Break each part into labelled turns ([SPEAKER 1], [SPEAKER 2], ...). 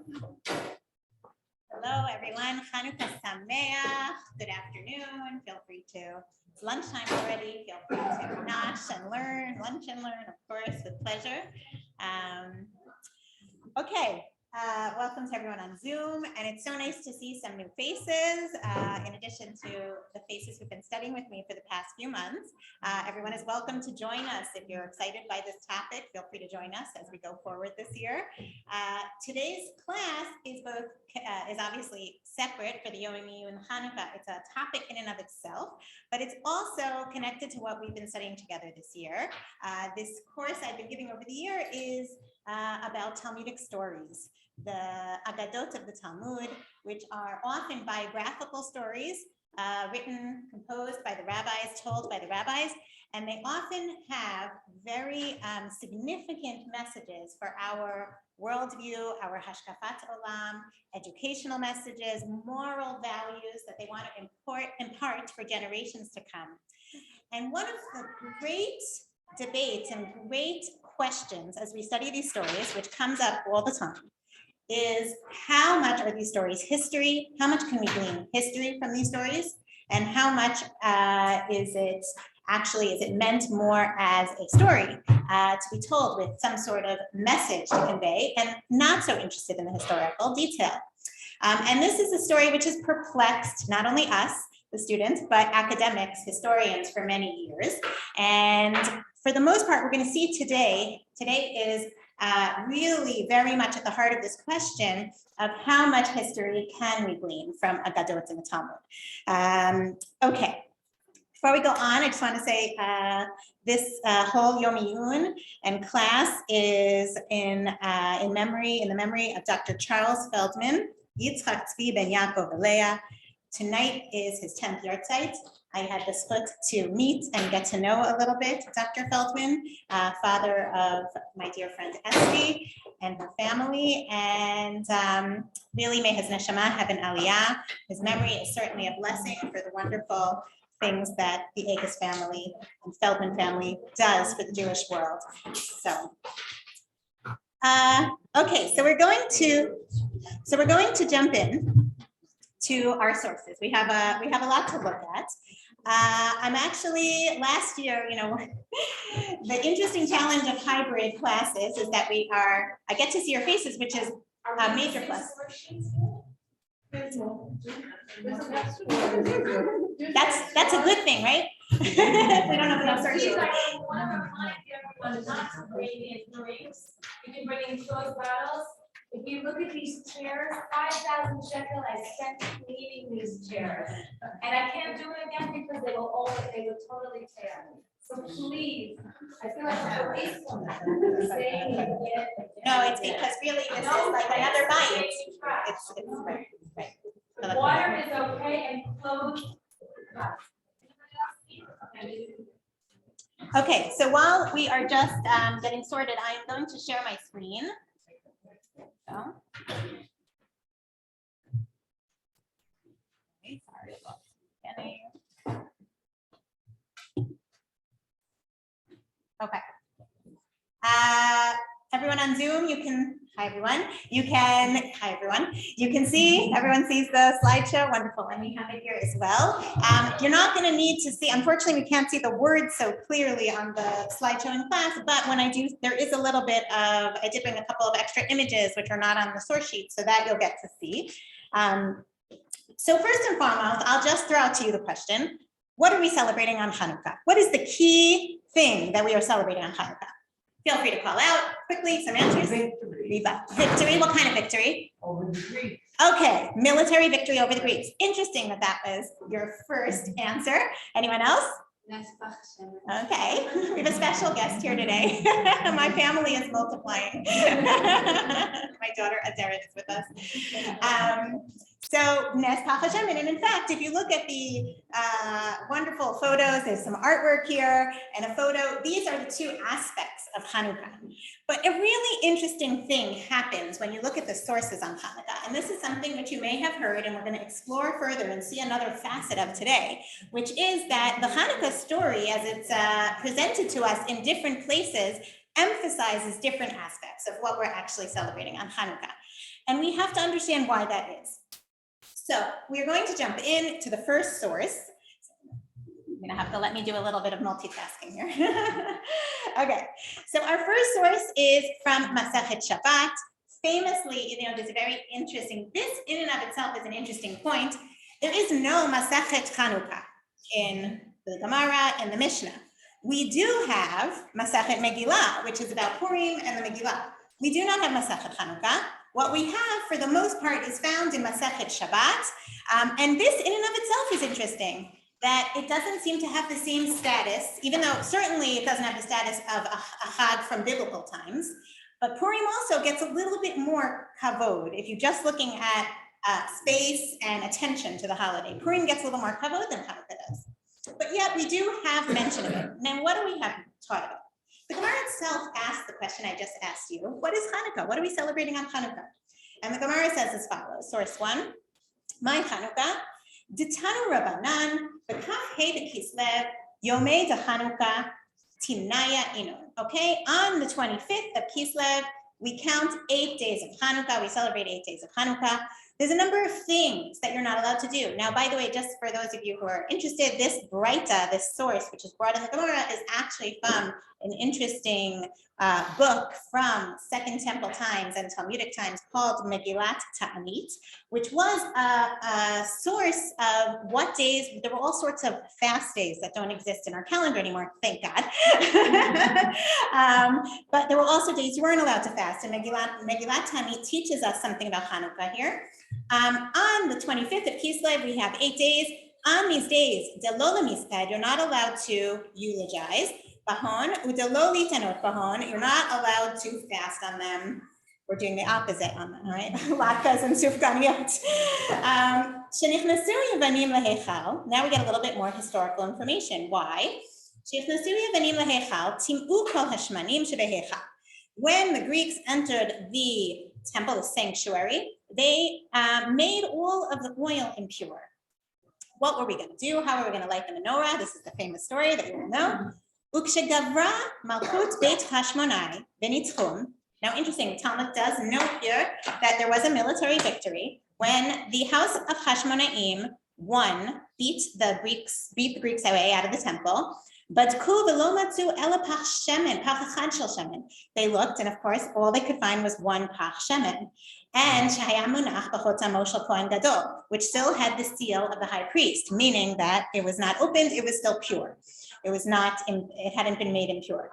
[SPEAKER 1] Hello, everyone. Chanukah Sameach. Good afternoon. Feel free to, it's lunchtime already. Feel free to nosh and learn, lunch and learn, of course, with pleasure. Okay. Welcome to everyone on Zoom, and it's so nice to see some new faces, in addition to the faces who've been studying with me for the past few months. Everyone is welcome to join us. If you're excited by this topic, feel free to join us as we go forward this year. Today's class is obviously separate for the Yom Iyun Hanukkah. It's a topic in and of itself, but it's also connected to what we've been studying together this year. This course I've been giving over the year is about Talmudic stories, the Agadot of the Talmud, which are often biographical stories written, composed by the rabbis, told by the rabbis, and they often have very significant messages for our worldview, our hashkafat olam, educational messages, moral values that they want to impart for generations to come. And one of the great debates and great questions as we study these stories, which comes up all the time, is how much are these stories history? How much can we glean history from these stories? And how much is it meant more as a story to be told with some sort of message to convey, and not so interested in the historical detail? And this is a story which has perplexed not only us, the students, but academics, historians for many years. And for the most part, we're going to see today is really very much at the heart of this question of how much history can we glean from Agadot in the Talmud. Okay, before we go on, I just want to say this whole Yom Iyun and class is in the memory of Dr. Charles Feldman, Yitzchak Tzvi ben Yaakov Leah. Tonight is his 10th yahrzeit. I had the zchut to meet and get to know a little bit Dr. Feldman, father of my dear friend Esty and her family, and really may his neshama have an aliyah. His memory is certainly a blessing for the wonderful things that the Agus family and Feldman family does for the Jewish world. So, okay, so we're going to jump in to our sources. We have a lot to look at. I'm actually, last year, the interesting challenge of hybrid classes is that I get to see your faces, which is a major plus. That's a good thing, right? We don't have enough sources.
[SPEAKER 2] One of our clients, everyone not to bring in drinks. You can bring in closed bottles. If you look at these chairs, 5,000 shekel I spent cleaning these chairs. And I can't do it again because they will totally tear. So please, I feel like I'm a policewoman saying it.
[SPEAKER 1] No, it's because really this is like another bite. It's right.
[SPEAKER 2] The water is okay and clothes.
[SPEAKER 1] Okay, so while we are just getting sorted, I am going to share my screen. So. Okay, sorry about getting. Okay. Everyone on Zoom, hi everyone. You can see, everyone sees the slideshow, wonderful, and we have it here as well. You're not gonna need to see, unfortunately, we can't see the words so clearly on the slideshow in class, but when I do, there is a little bit of, I did bring a couple of extra images which are not on the source sheet, so that you'll get to see. So first and foremost, I'll just throw out to you the question, what are we celebrating on Hanukkah? What is the key thing that we are celebrating on Hanukkah? Feel free to call out quickly some answers. Victory. What kind of victory?
[SPEAKER 3] Over the Greeks.
[SPEAKER 1] Okay, military victory over the Greeks. Interesting that was your first answer. Anyone else? Okay, we have a special guest here today. My family is multiplying. My daughter Aderet is with us. So Nes Pach Hashem, and in fact, if you look at the wonderful photos, there's some artwork here and a photo. These are the two aspects of Hanukkah. But a really interesting thing happens when you look at the sources on Hanukkah, and this is something which you may have heard, and we're going to explore further and see another facet of today, which is that the Hanukkah story, as it's presented to us in different places, emphasizes different aspects of what we're actually celebrating on Hanukkah. And we have to understand why that is. So we're going to jump in to the first source. You're gonna have to let me do a little bit of multitasking here. Okay, so our first source is from Masachet Shabbat. Famously, there's a very interesting, this in and of itself is an interesting point. There is no Masachet Chanukah in the Gemara and the Mishnah. We do have Masachet Megillah, which is about Purim and the Megillah. We do not have Masachet Chanukah. What we have, for the most part, is found in Masachet Shabbat. And this in and of itself is interesting, that it doesn't seem to have the same status, even though certainly it doesn't have the status of a Chag from biblical times. But Purim also gets a little bit more kavod. If you're just looking at space and attention to the holiday, Purim gets a little more kavod than Hanukkah does. But yet we do have mention of it. Now, what do we have taught about? The Gemara itself asked the question I just asked you. What is Hanukkah? What are we celebrating on Hanukkah? And the Gemara says as follows. Source 1, my Hanukkah, Ditanu Rabbanan, B'kaf Hei B'Kislev, Yomei de Hanukkah, Timnaya Inun. Okay, on the 25th of Kislev, we count 8 days of Hanukkah. We celebrate 8 days of Hanukkah. There's a number of things that you're not allowed to do. Now, by the way, just for those of you who are interested, this Breita, this source, which is brought in the Gemara, is actually from an interesting book from Second Temple times and Talmudic times called Megillat Ta'anit, which was a source of what days. There were all sorts of fast days that don't exist in our calendar anymore, thank God. But there were also days you weren't allowed to fast, and Megillat Ta'anit teaches us something about Hanukkah here. On the 25th of Kislev, we have 8 days. On these days, Delol Misped, you're not allowed to eulogize. Bahon, Udelo Litanot Bahon, you're not allowed to fast on them. We're doing the opposite on them, right? Latkes and Sufganiyot. Shenichnasu Yavanim Lahechal. Now we get a little bit more historical information. Why? Shenichnasu Yavanim Lahechal, Tim'u Kol Hashmanim Shebehechal. When the Greeks entered the temple, the sanctuary, they made all of the oil impure. What were we going to do? How were we going to light the menorah? This is the famous story that you all know. Ukshegavra Malchut Beit Hashmonai Venitzchum. Now, interesting, the Talmud does note here that there was a military victory when the house of Hashmonaim beat the Greeks away out of the temple. But they looked, and of course, all they could find was one pach shemen, and which still had the seal of the high priest, meaning that it was not opened; it was still pure. It hadn't been made impure.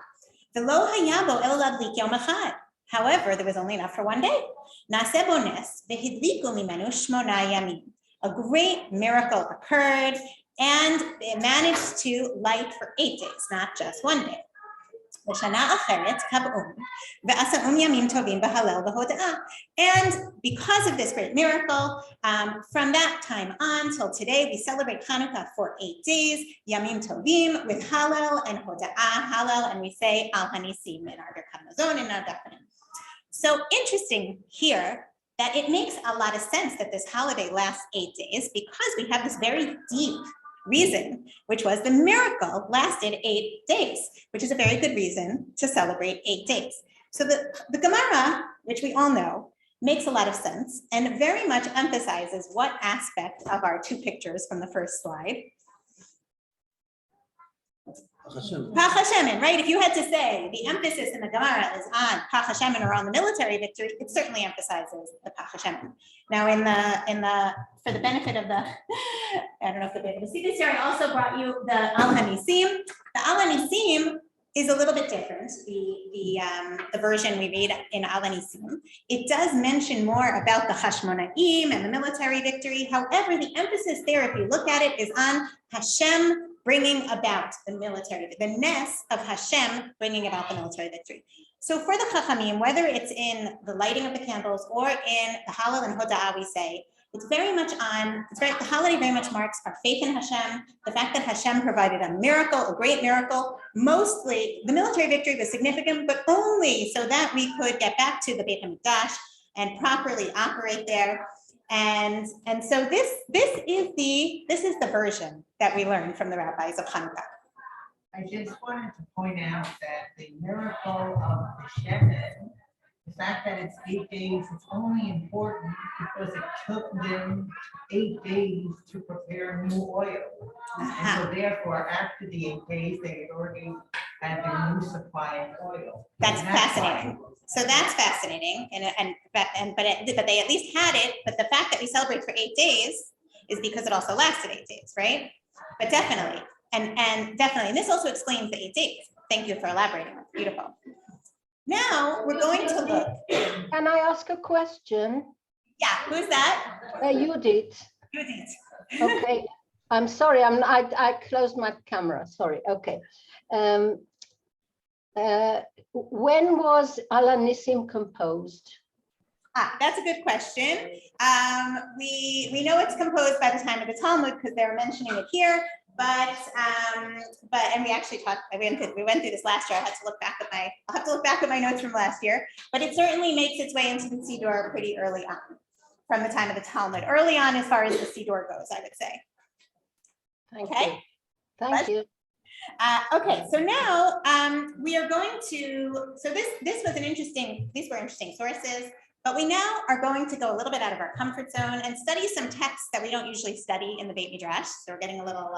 [SPEAKER 1] However, there was only enough for one day. A great miracle occurred, and it managed to light for 8 days, not just one day. And because of this great miracle, from that time on till today, we celebrate Hanukkah for 8 days, Yamim Tovim, with Hallel and Hoda'ah, Hallel, and we say Alanisim in our Birkat Mazon and our Dafanim. So interesting here that it makes a lot of sense that this holiday lasts 8 days because we have this very deep reason, which was the miracle lasted 8 days, which is a very good reason to celebrate 8 days. So the Gemara, which we all know, makes a lot of sense and very much emphasizes what aspect of our 2 pictures from the first slide. Pach HaShemen, right? If you had to say the emphasis in the Gemara is on Pach HaShemen or on the military victory, it certainly emphasizes the Pach HaShemen. Now, for the benefit of I don't know if you'll be able to see this here, I also brought you the Alanisim. The Alanisim is a little bit different. The version we read in Alanisim, it does mention more about the Hashmonaim and the military victory. However, the emphasis there, if you look at it, is on Hashem bringing about the military, the ness of Hashem bringing about the military victory. So for the Chachamim, whether it's in the lighting of the candles or in the Hallel and Hoda'ah, we say, the holiday very much marks our faith in Hashem, the fact that Hashem provided a miracle, a great miracle. Mostly, the military victory was significant, but only so that we could get back to the Beit HaMikdash and properly operate there. And so this is the version that we learned from the rabbis of Hanukkah.
[SPEAKER 3] I just wanted to point out that the miracle of the Shemen The fact that it's 8 days is only important because it took them 8 days to prepare new oil. And so therefore, after the 8 days, they had already had their new supply of oil.
[SPEAKER 1] That's
[SPEAKER 3] And
[SPEAKER 1] fascinating.
[SPEAKER 3] why-
[SPEAKER 1] So that's fascinating, but they at least had it. But the fact that we celebrate for 8 days is because it also lasted 8 days, right? But definitely, and definitely, and this also explains the 8 days. Thank you for elaborating. That's beautiful. Now we're going to look.
[SPEAKER 4] Can I ask a question?
[SPEAKER 1] Yeah, who's that?
[SPEAKER 4] Judith.
[SPEAKER 1] Judith.
[SPEAKER 4] Okay, I'm sorry. I closed my camera. Sorry. Okay. When was Alanisim composed?
[SPEAKER 1] That's a good question. We know it's composed by the time of the Talmud because they're mentioning it here. But and we actually talked. We went through this last year. I had to look back at I'll have to look back at my notes from last year. But it certainly makes its way into the Siddur pretty early on, from the time of the Talmud. Early on, as far as the Siddur goes, I would say.
[SPEAKER 4] Thank
[SPEAKER 1] Okay.
[SPEAKER 4] you. Thank you.
[SPEAKER 1] Okay, so now we are going to. So this was an interesting. These were interesting sources. But we now are going to go a little bit out of our comfort zone and study some texts that we don't usually study in the Beit Midrash. So we're getting a little,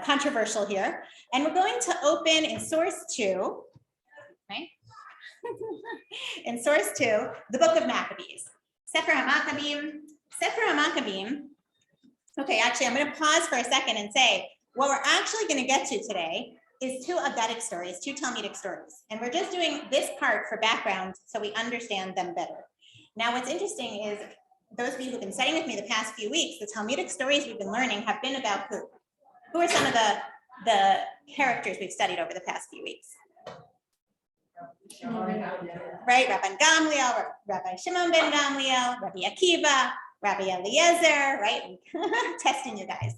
[SPEAKER 1] controversial here. And we're going to open in source 2, right? In source 2, the book of Maccabees. Sefer HaMaccabeim. Okay, actually, I'm going to pause for a second and say what we're actually going to get to today is 2 Aggadic stories, 2 Talmudic stories. And we're just doing this part for background so we understand them better. Now, what's interesting is those of you who've been studying with me the past few weeks, the Talmudic stories we've been learning have been about who? Who are some of the characters we've studied over the past few weeks? Right, Rabbi Gamliel, Rabbi Shimon ben Gamliel, Rabbi Akiva, Rabbi Eliezer, right? Testing you guys,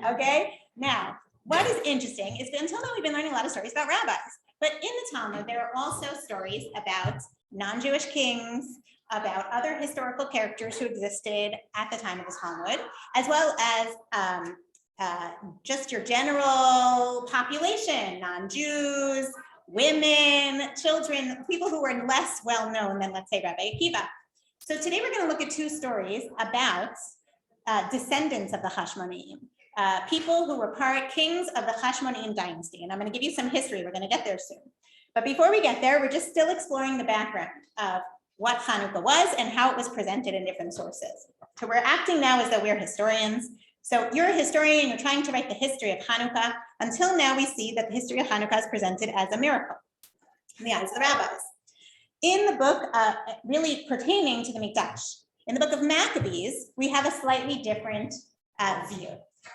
[SPEAKER 1] okay? Now, what is interesting is that until now we've been learning a lot of stories about rabbis, but in the Talmud, there are also stories about non-Jewish kings, about other historical characters who existed at the time of the Talmud, as well as just your general population, non-Jews, women, children, people who were less well-known than, let's say, Rabbi Akiva. So today we're going to look at 2 stories about descendants of the Hasmoneans. People who were kings of the Hasmonean dynasty. And I'm going to give you some history. We're going to get there soon. But before we get there, we're just still exploring the background of what Hanukkah was and how it was presented in different sources. So we're acting now as though we're historians. So you're a historian, you're trying to write the history of Hanukkah. Until now, we see that the history of Hanukkah is presented as a miracle in the eyes of the rabbis. In the book, really pertaining to the Mikdash, in the book of Maccabees, we have a slightly different view.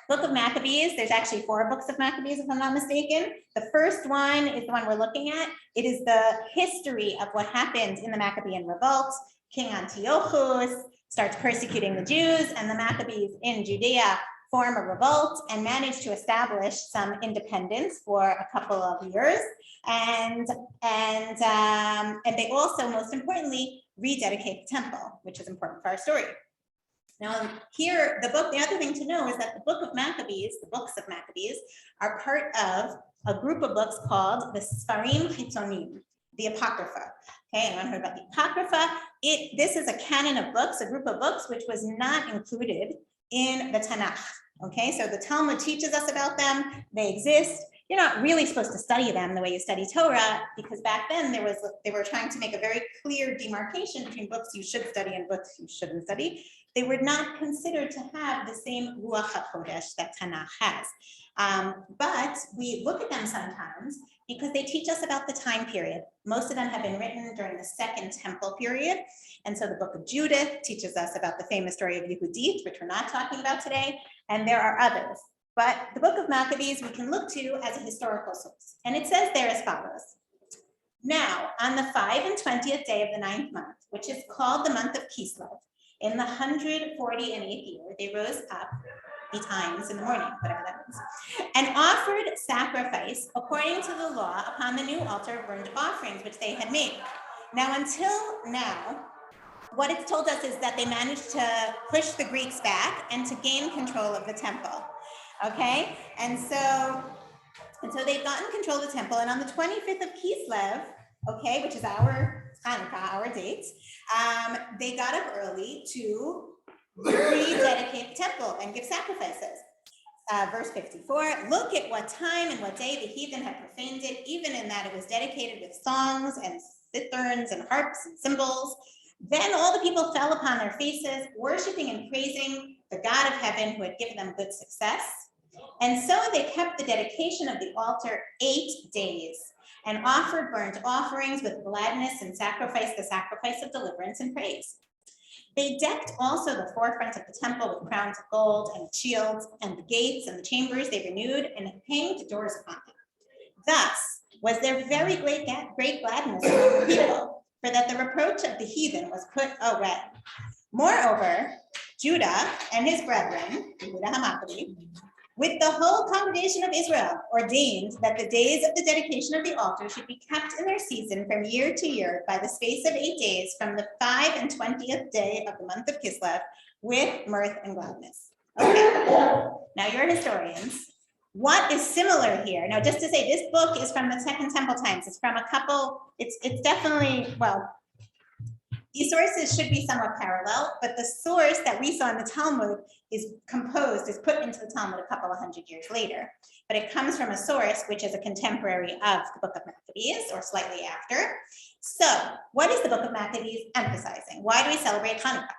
[SPEAKER 1] Book of Maccabees, there's actually 4 books of Maccabees, if I'm not mistaken. The first one is the one we're looking at. It is the history of what happened in the Maccabean Revolt. King Antiochus starts persecuting the Jews, and the Maccabees in Judea form a revolt and manage to establish some independence for a couple of years. And they also, most importantly, rededicate the temple, which is important for our story. Now here, the other thing to know is that the book of Maccabees, the books of Maccabees, are part of a group of books called the Sfarim Chitzonim, the Apocrypha. Okay, anyone heard about the Apocrypha? This is a canon of books, a group of books, which was not included in the Tanakh. Okay, so the Talmud teaches us about them, they exist. You're not really supposed to study them the way you study Torah, because back then they were trying to make a very clear demarcation between books you should study and books you shouldn't study. They were not considered to have the same Ruach HaKodesh that Tanakh has. But we look at them sometimes because they teach us about the time period. Most of them have been written during the Second Temple period. And so the book of Judith teaches us about the famous story of Yehudit, which we're not talking about today. And there are others. But the book of Maccabees we can look to as a historical source. And it says there as follows. Now, on the 5 and 20th day of the 9th month, which is called the month of Kislev, in the 148th year, they rose up betimes in the morning, whatever that means, and offered sacrifice according to the law upon the new altar of burnt offerings, which they had made. Now, until now, what it's told us is that they managed to push the Greeks back and to gain control of the temple. Okay, and so they've gotten control of the temple, and on the 25th of Kislev, okay, which is our Hanukkah, our date, they got up early to rededicate the temple and give sacrifices. Verse 54, look at what time and what day the heathen had profaned it, even in that it was dedicated with songs and citherns and harps and cymbals. Then all the people fell upon their faces, worshiping and praising the God of heaven who had given them good success. And so they kept the dedication of the altar 8 days and offered burnt offerings with gladness and sacrificed the sacrifice of deliverance and praise. They decked also the forefront of the temple with crowns of gold and shields, and the gates and the chambers they renewed and hanged doors upon them. Thus was there very great gladness among the people, for that the reproach of the heathen was put away. Moreover, Judah and his brethren, with the whole congregation of Israel, ordained that the days of the dedication of the altar should be kept in their season from year to year by the space of 8 days from the 25th day of the month of Kislev with mirth and gladness. Okay, now you're historians. What is similar here? Now, just to say, this book is from the Second Temple times. It's from a couple, it's definitely, well, these sources should be somewhat parallel, but the source that we saw in the Talmud is put into the Talmud a couple of hundred years later. But it comes from a source which is a contemporary of the book of Maccabees, or slightly after. So what is the book of Maccabees emphasizing? Why do we celebrate Hanukkah?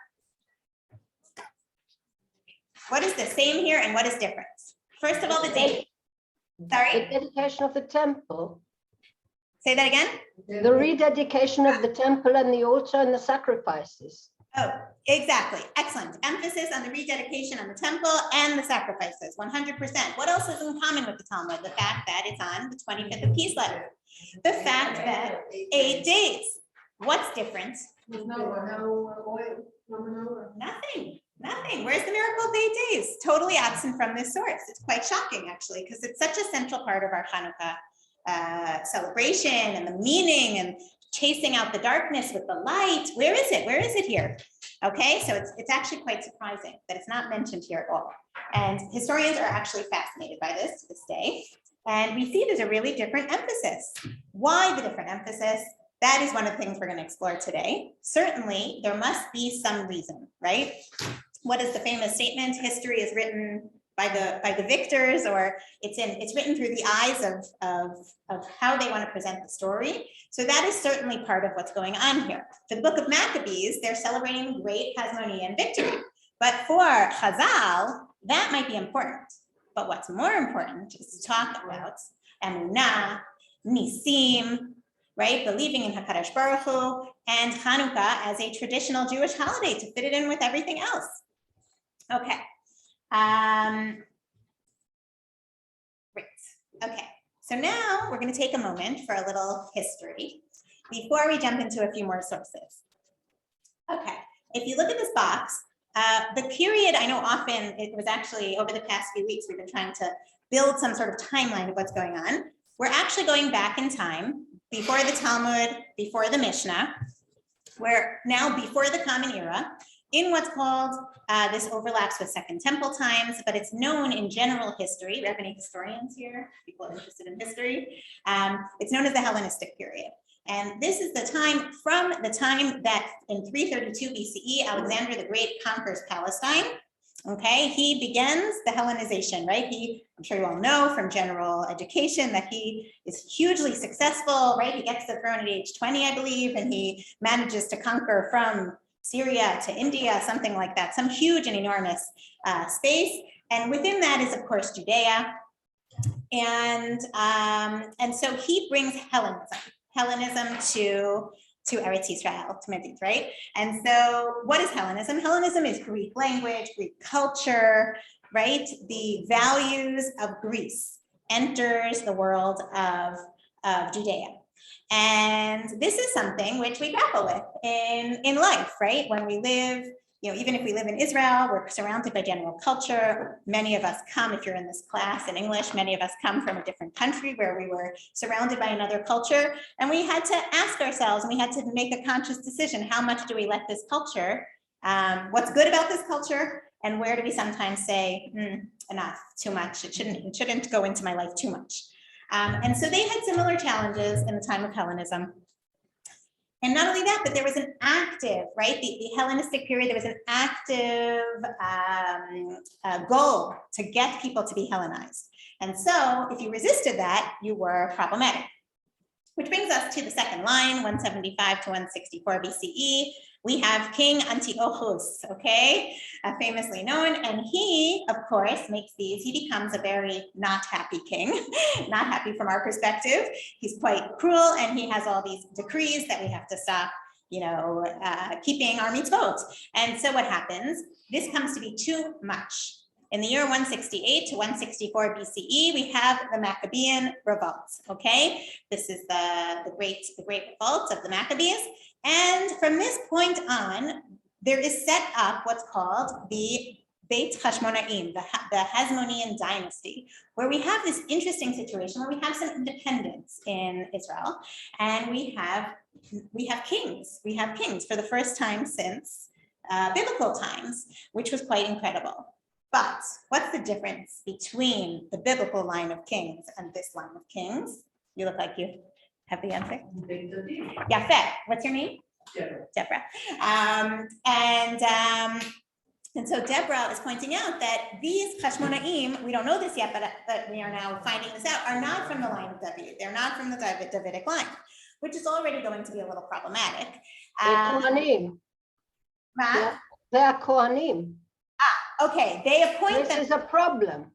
[SPEAKER 1] What is the same here and what is different? First of all, the date. Sorry?
[SPEAKER 4] The dedication of the temple.
[SPEAKER 1] Say that again?
[SPEAKER 4] The rededication of the temple and the altar and the sacrifices.
[SPEAKER 1] Oh, exactly. Excellent. Emphasis on the rededication on the temple and the sacrifices, 100%. What else is in common with the Talmud? The fact that it's on the 25th of Kislev. The fact that 8 days. What's different? Nothing. Where's the miracle of 8 days? Totally absent from this source. It's quite shocking, actually, because it's such a central part of our Hanukkah celebration and the meaning and chasing out the darkness with the light. Where is it? Where is it here? Okay, so it's actually quite surprising that it's not mentioned here at all. And historians are actually fascinated by this to this day. And we see there's a really different emphasis. Why the different emphasis? That is one of the things we're going to explore today. Certainly, there must be some reason, right? What is the famous statement? History is written by the victors, or it's written through the eyes of how they want to present the story. So that is certainly part of what's going on here. For the book of Maccabees, they're celebrating great Hasmonean victory. But for Chazal, that might be important. But what's more important is to talk about Emunah, Nisim, right? Believing in HaKadosh Baruch Hu, and Hanukkah as a traditional Jewish holiday to fit it in with everything else. Okay. Great. Okay. So now we're going to take a moment for a little history before we jump into a few more sources. Okay. If you look at this box, the period, I know often it was actually over the past few weeks, we've been trying to build some sort of timeline of what's going on. We're actually going back in time before the Talmud, before the Mishnah. We're now before the Common Era in what's called, this overlaps with Second Temple times, but it's known in general history. We have any historians here, people interested in history. It's known as the Hellenistic Period. And this is the time from the time that in 332 BCE, Alexander the Great conquers Palestine. Okay, he begins the Hellenization, right? I'm sure you all know from general education that he is hugely successful, right? He gets the throne at age 20, I believe, and he manages to conquer from Syria to India, something like that, some huge and enormous space. And within that is, of course, Judea. And so he brings Hellenism to Eretz Israel, to Medina, right? And so what is Hellenism? Hellenism is Greek language, Greek culture, right? The values of Greece enters the world of Judea. And this is something which we grapple with in life, right? When we live, even if we live in Israel, we're surrounded by general culture. Many of us come, if you're in this class in English, many of us come from a different country where we were surrounded by another culture. And we had to ask ourselves, and we had to make a conscious decision, how much do we let this culture, what's good about this culture, and where do we sometimes say, enough, too much, it shouldn't go into my life too much. And so they had similar challenges in the time of Hellenism. And not only that, but there was an active, right? The Hellenistic period, there was an active goal to get people to be Hellenized. And so if you resisted that, you were problematic. Which brings us to the second line, 175 to 164 BCE. We have King Antiochus, okay, famously known, and he, of course, makes these, he becomes a very not happy king, not happy from our perspective. He's quite cruel, and he has all these decrees that we have to stop, keeping our mitzvot. And so what happens, this comes to be too much. In the year 168 to 164 BCE, we have the Maccabean Revolt, okay? This is the great revolt of the Maccabees. And from this point on, there is set up what's called the Beit Hasmonean, the Hasmonean dynasty, where we have this interesting situation where we have some independence in Israel, and we have kings. We have kings for the first time since biblical times, which was quite incredible. But what's the difference between the biblical line of kings and this line of kings? You look like you have the answer. Yeah, Fed. What's your name? Deborah. And so Deborah is pointing out that these Hashmonaim, we don't know this yet, but we are now finding this out, are not from the line of David. They're not from the Davidic line, which is already going to be a little problematic.
[SPEAKER 4] They're Kohanim. They are Kohanim.
[SPEAKER 1] Okay, they appoint them.
[SPEAKER 4] This is a problem.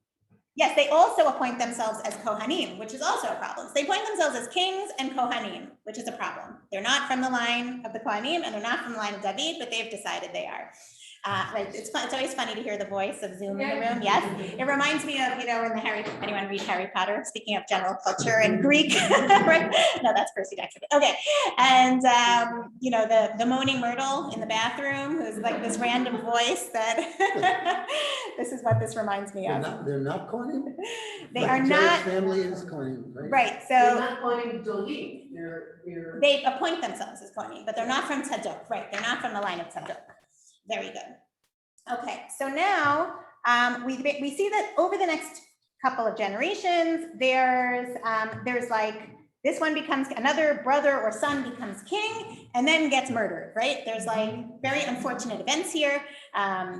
[SPEAKER 1] Yes, they also appoint themselves as Kohanim, which is also a problem. So they appoint themselves as kings and Kohanim, which is a problem. They're not from the line of the Kohanim, and they're not from the line of David, but they've decided they are. Right, it's always funny to hear the voice of Zoom in the room. Yes, it reminds me of, in the anyone read Harry Potter? Speaking of general culture and Greek, right? No, that's Percy Jackson. Okay, and the moaning Myrtle in the bathroom, who's like this random voice that this is what this reminds me of.
[SPEAKER 5] They're not Kohanim?
[SPEAKER 1] They are not.
[SPEAKER 5] Family is Kohanim, right?
[SPEAKER 1] Right,
[SPEAKER 3] They're
[SPEAKER 1] so
[SPEAKER 3] not going to leave.
[SPEAKER 1] they appoint themselves as Kohanim, but they're not from Tzadok. Right, they're not from the line of Tzadok. Very good. Okay, so now we see that over the next couple of generations, there's like this one becomes, another brother or son becomes king and then gets murdered, right? There's like very unfortunate events here.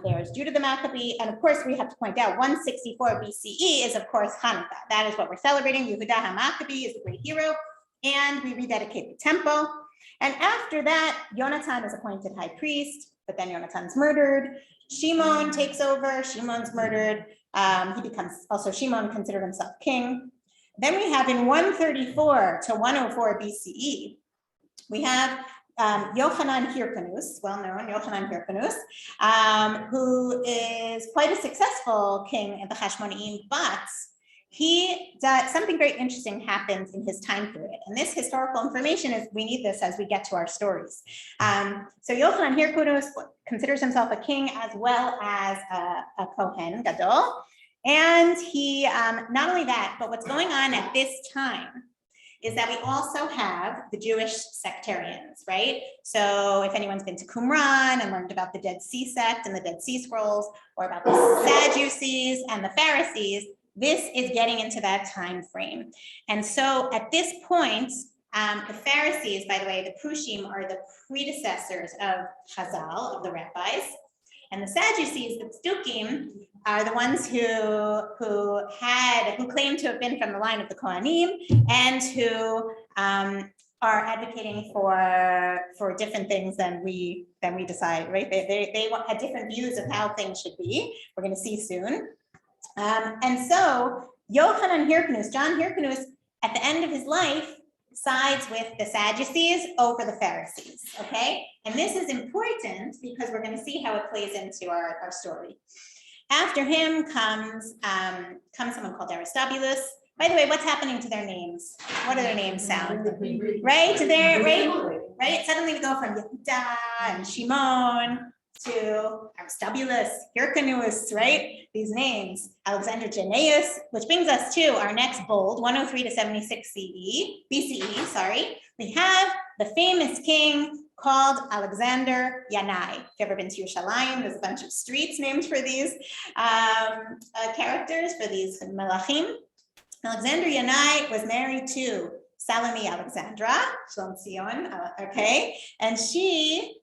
[SPEAKER 1] There's Judah the Maccabee, and of course we have to point out 164 BCE is of course Hanukkah. That is what we're celebrating. Yehudah HaMaccabee is the great hero, and we rededicate the temple. And after that, Yonatan is appointed high priest. But then Yonatan's murdered. Shimon takes over. Shimon's murdered. Shimon considered himself king. Then we have in 134 to 104 BCE, we have Yochanan Hyrcanus, well-known Yochanan Hyrcanus, who is quite a successful king in the Hashmonaim, but he does something very interesting happens in his time period. And this historical information we need this as we get to our stories. So Yochanan Hyrcanus considers himself a king as well as a Kohen Gadol. And he, not only that, but what's going on at this time is that we also have the Jewish sectarians, right? So if anyone's been to Qumran and learned about the Dead Sea sect and the Dead Sea Scrolls, or about the Sadducees and the Pharisees, this is getting into that time frame. And so at this point, the Pharisees, by the way, the Prushim are the predecessors of Chazal, of the rabbis. And the Sadducees, the Tzdukim, are the ones who claim to have been from the line of the Kohanim and who are advocating for different things than we decide, right? They had different views of how things should be. We're going to see soon. And so Yochanan Hyrcanus, John Hyrcanus, at the end of his life, sides with the Sadducees over the Pharisees, okay? And this is important because we're going to see how it plays into our story. After him comes someone called Aristobulus. By the way, what's happening to their names? What do their names sound? Right? Right? Suddenly we go from Yehudah and Shimon to Aristobulus, Hyrcanus, right? These names, Alexander Jannaeus, which brings us to our next bold, 103 to 76 BCE, sorry. We have the famous king called Alexander Yanai. If you've ever been to Yerushalayim, there's a bunch of streets named for these characters, for these melachim. Alexander Yanai was married to Salome Alexandra, Shalom Zion, okay, and she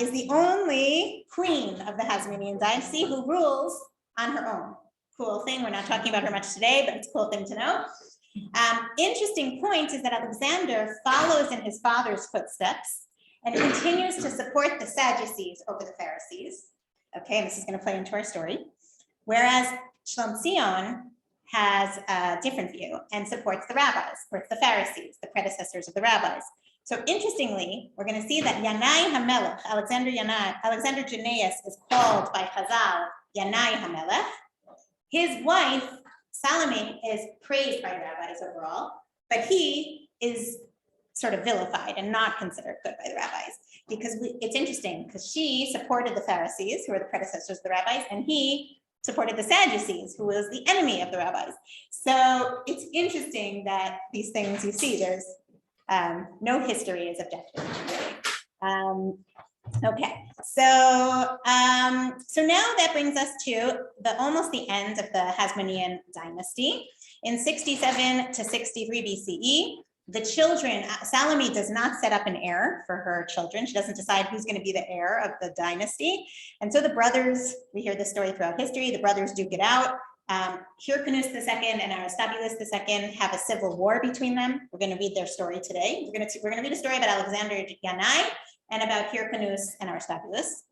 [SPEAKER 1] is the only queen of the Hasmonean dynasty who rules on her own. Cool thing, we're not talking about her much today, but it's a cool thing to know. Interesting point is that Alexander follows in his father's footsteps and continues to support the Sadducees over the Pharisees. Okay, and this is going to play into our story. Whereas Shalom Zion has a different view and supports the rabbis, supports the Pharisees, the predecessors of the rabbis. So interestingly, we're going to see that Yanai HaMelech, Alexander Jannaeus, is called by Chazal Yanai HaMelech. His wife, Salome, is praised by rabbis overall, but he is sort of vilified and not considered good by the rabbis, because it's interesting, because she supported the Pharisees, who are the predecessors of the rabbis, and he supported the Sadducees, who was the enemy of the rabbis. So it's interesting that these things you see, there's no history is objective, really. Okay, so now that brings us to almost the end of the Hasmonean dynasty. In 67 to 63 BCE, the children, Salome does not set up an heir for her children. She doesn't decide who's going to be the heir of the dynasty. And so the brothers, we hear this story throughout history, the brothers duke it out. Hyrcanus II and Aristobulus II have a civil war between them. We're going to read their story today. We're going to read a story about Alexander Yanai and about Hyrcanus and Aristobulus.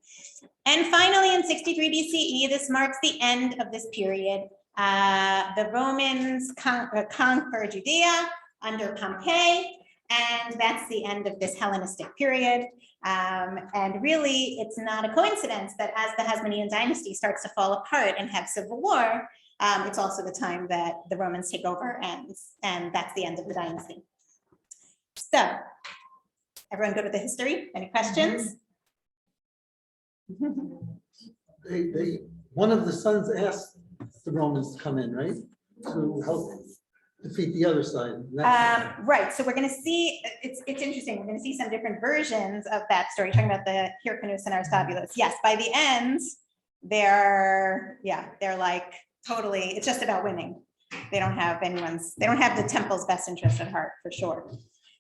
[SPEAKER 1] And finally, in 63 BCE, this marks the end of this period. The Romans conquer Judea under Pompey, and that's the end of this Hellenistic period. And really, it's not a coincidence that as the Hasmonean dynasty starts to fall apart and have civil war, it's also the time that the Romans take over, and that's the end of the dynasty. So, everyone good with the history? Any questions?
[SPEAKER 5] One of the sons asked the Romans to come in, right? To help defeat the other side.
[SPEAKER 1] Right, so we're going to see, it's interesting, we're going to see some different versions of that story, talking about the Hyrcanus and Aristobulus. Yes, by the end, they're like totally, it's just about winning. They don't have the temple's best interest at heart, for sure.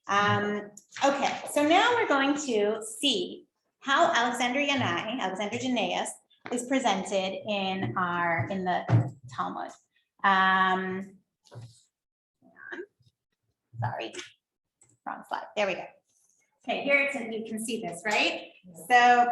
[SPEAKER 1] Okay, so now we're going to see how Alexander Jannaeus is presented in the Talmud. Sorry, wrong slide. There we go. Okay, here you can see this, right? So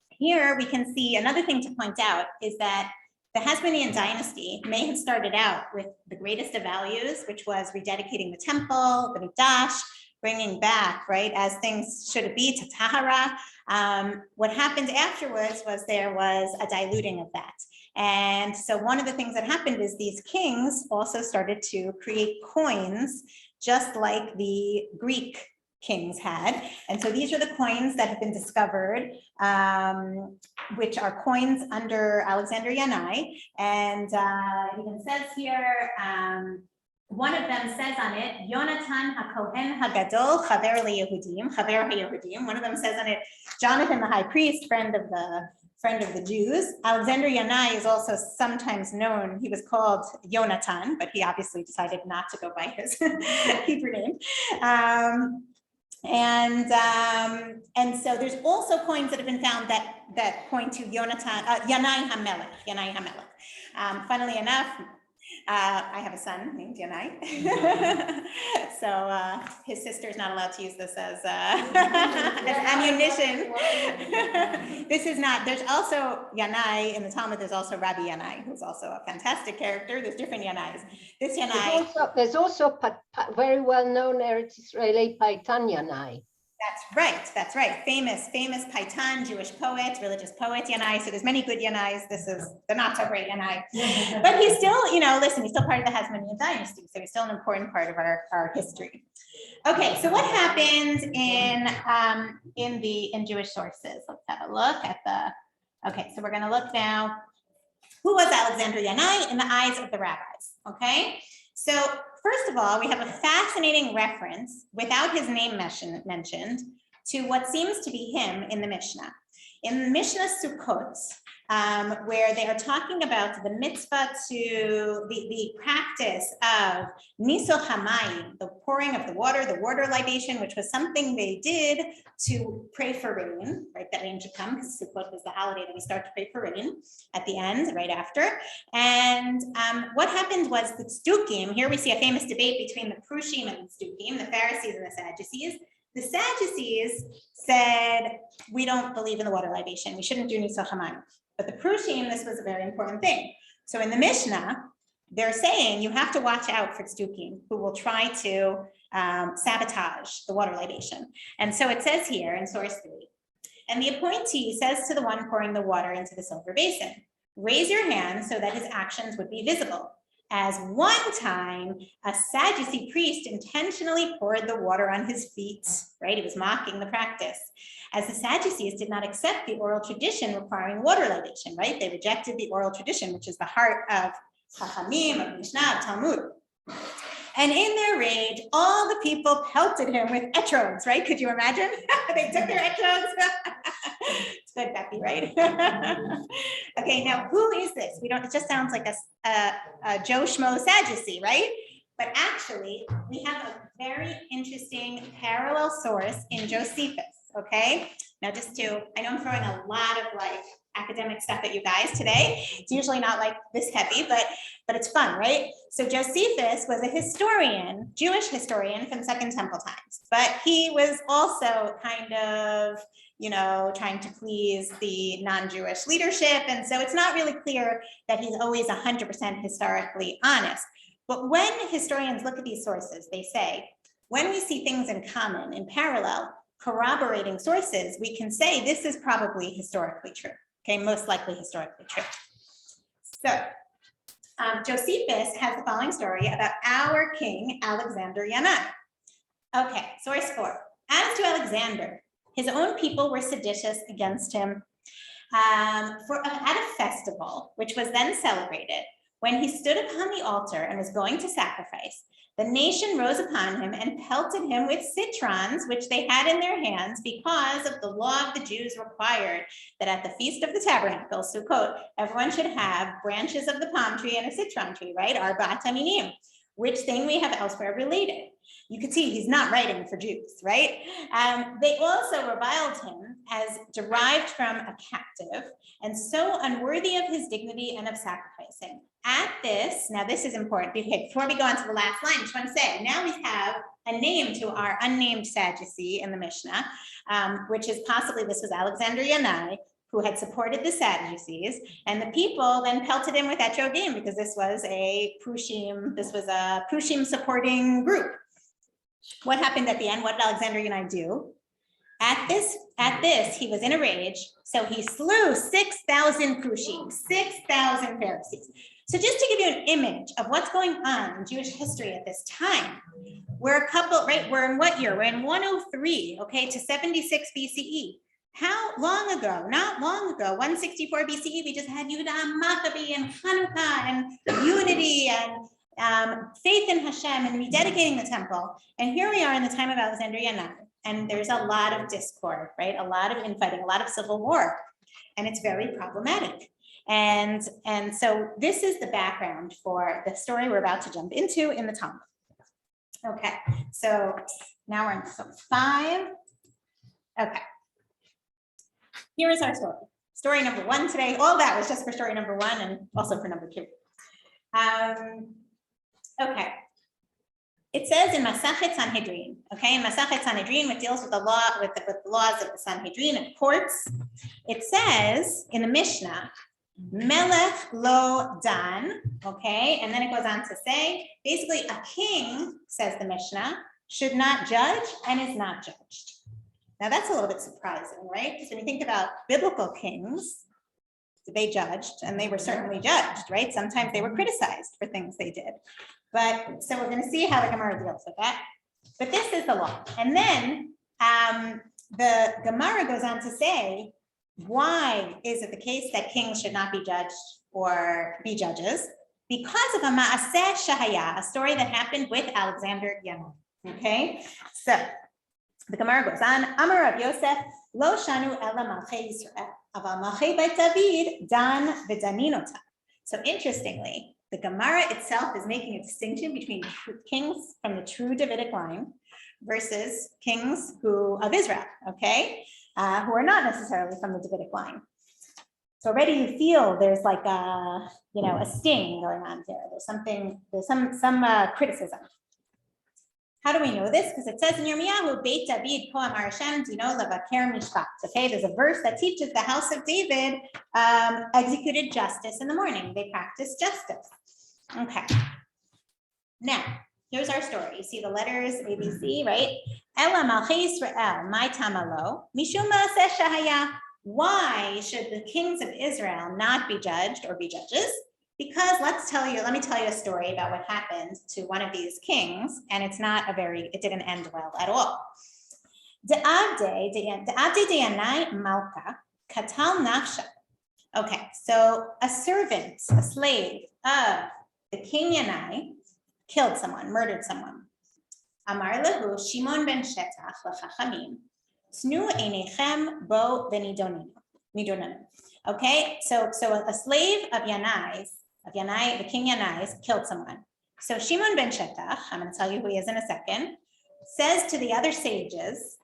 [SPEAKER 1] here we can see another thing to point out is that the Hasmonean dynasty may have started out with the greatest of values, which was rededicating the temple, the Mikdash, bringing back, right, as things should be, to Tahara. What happened afterwards was there was a diluting of that. And so one of the things that happened is these kings also started to create coins, just like the Greek kings had. And so these are the coins that have been discovered, which are coins under Alexander Yanai. And it even says here, one of them says on it, Yonatan HaKohen HaGadol Chaver HaYehudim. One of them says on it, Jonathan the high priest, friend of the Jews. Alexander Yanai is also sometimes known, he was called Yonatan, but he obviously decided not to go by his Hebrew name. And so there's also coins that have been found that point to Yanai HaMelech. Funnily enough, I have a son named Yanai. So his sister's not allowed to use this as ammunition. This is not, there's also Yanai in the Talmud, there's also Rabbi Yanai, who's also a fantastic character. There's different Yanais. This Yanai.
[SPEAKER 4] There's also very well-known Eretz Israeli Paitan Yanai.
[SPEAKER 1] That's right. Famous Paitan, Jewish poet, religious poet Yanai. So there's many good Yanais. This is the not so great Yanai. But he's still, he's still part of the Hasmonean dynasty. So he's still an important part of our history. Okay, so what happened in Jewish sources? Let's have a look at okay, so we're going to look now. Who was Alexander Yanai in the eyes of the rabbis? Okay, so first of all, we have a fascinating reference without his name mentioned to what seems to be him in the Mishnah. In Mishnah Sukkot, where they are talking about the mitzvah to the practice of niso hamayim, the pouring of the water libation, which was something they did to pray for rain, right? That rain should come, because Sukkot was the holiday that we start to pray for rain at the end, right after. And what happened was the Tzdukim, here we see a famous debate between the Prushim and the Tzdukim, the Pharisees and the Sadducees. The Sadducees said, we don't believe in the water libation. We shouldn't do niso hamayim. But the Prushim, this was a very important thing. So in the Mishnah, they're saying you have to watch out for Tzdukim, who will try to sabotage the water libation. And so it says here in source 3, and the appointee says to the one pouring the water into the silver basin, raise your hand so that his actions would be visible. As one time, a Sadducee priest intentionally poured the water on his feet, right? He was mocking the practice. As the Sadducees did not accept the oral tradition requiring water libation, right? They rejected the oral tradition, which is the heart of Chachamim, of Mishnah, of Talmud. And in their rage, all the people pelted him with etrogs, right? Could you imagine? They took their etrogs. It's good, Becky, right? Okay, now who is this? We don't, it just sounds like a Joe Schmo Sadducee, right? But actually, we have a very interesting parallel source in Josephus, okay? Now I know I'm throwing a lot of like academic stuff at you guys today. It's usually not like this heavy, but it's fun, right? So Josephus was a historian, Jewish historian from Second Temple times, but he was also kind of, trying to please the non-Jewish leadership. And so it's not really clear that he's always 100% historically honest. But when historians look at these sources, they say, when we see things in common, in parallel, corroborating sources, we can say this is probably historically true. Okay, most likely historically true. So Josephus has the following story about our king, Alexander Yanai. Okay, source 4. As to Alexander, his own people were seditious against him at a festival, which was then celebrated. When he stood upon the altar and was going to sacrifice, the nation rose upon him and pelted him with citrons, which they had in their hands, because of the law of the Jews required that at the Feast of the Tabernacle, Sukkot, everyone should have branches of the palm tree and a citron tree, right? Arbat minim, which thing we have elsewhere related. You can see he's not writing for Jews, right? They also reviled him as derived from a captive and so unworthy of his dignity and of sacrificing. At this, now this is important, okay, before we go on to the last line, I just want to say, now we have a name to our unnamed Sadducee in the Mishnah, which is possibly, this was Alexander Yanai, who had supported the Sadducees, and the people then pelted him with etrogim because this was a Prushim supporting group. What happened at the end? What did Alexander Yanai do? At this, he was in a rage, so he slew 6,000 Prushim, 6,000 Pharisees. So just to give you an image of what's going on in Jewish history at this time, we're in what year? We're in 103, okay, to 76 BCE. How long ago? Not long ago, 164 BCE, we just had Yehuda Maccabean and Hanukkah and unity and faith in Hashem and rededicating the temple. And here we are in the time of Alexander Yanai, and there's a lot of discord, right? A lot of infighting, a lot of civil war, and it's very problematic. And so this is the background for the story we're about to jump into in the Talmud. Okay, so now we're in Psalm 5. Okay. Here is our story. Story number 1 today. All that was just for story number 1 and also for number 2. Okay. It says in Masachet Sanhedrin, okay, in Masachet Sanhedrin, which deals with the law, with the laws of the Sanhedrin and courts, it says in the Mishnah, Melech lo dan, okay, and then it goes on to say, basically a king, says the Mishnah, should not judge and is not judged. Now that's a little bit surprising, right? Because when you think about biblical kings, they judged and they were certainly judged, right? Sometimes they were criticized for things they did. But so we're going to see how the Gemara deals with that. But this is the law. And then the Gemara goes on to say, why is it the case that kings should not be judged or be judges? Because of a ma'aseh shahaya, a story that happened with Alexander Yanai. Okay, so the Gemara goes on, Amar Rav Yosef, lo shanu ela malchei Yisrael. Aval Malchei Beit David dan v'daninota. So interestingly, the Gemara itself is making a distinction between kings from the true Davidic line versus kings of Israel, okay, who are not necessarily from the Davidic line. So already you feel there's like a sting going on there. There's some criticism. How do we know this? Because it says in Yirmiyahu, Beit David ko amar Hashem dino levaker mishpat. Okay, there's a verse that teaches the house of David executed justice in the morning. They practiced justice. Okay. Now, here's our story. You see the letters ABC, right? Ela Malchei Yisrael, my tamalo, mishum ma'aseh shahaya. Why should the kings of Israel not be judged or be judges? Because let me tell you a story about what happened to one of these kings, and it didn't end well at all. De'avde Yanai Malka katal nafsha. Okay, so a servant, a slave of the king Yanai killed someone, murdered someone. Amar lehu Shimon ben Shetach l'chachamim, tnu einechem bo v'nidonenu. Okay, so a slave of Yanai, the king Yanai, killed someone. So Shimon ben Shetach, I'm going to tell you who he is in a second, says to the other sages,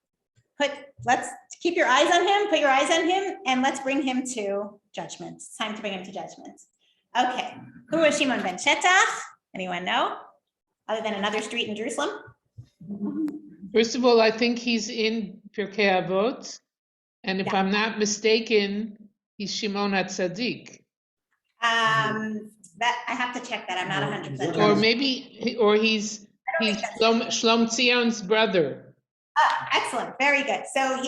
[SPEAKER 1] let's keep your eyes on him, put your eyes on him, and let's bring him to judgment. It's time to bring him to judgment. Okay, who is Shimon ben Shetach? Anyone know? Other than another street in Jerusalem?
[SPEAKER 6] First of all, I think he's in Pirkei Avot, and if I'm not mistaken, he's Shimon HaTzadik.
[SPEAKER 1] That I have to check that. I'm not 100% sure.
[SPEAKER 6] Or maybe, or he's Shlom Tzion's brother.
[SPEAKER 1] Excellent, very good. So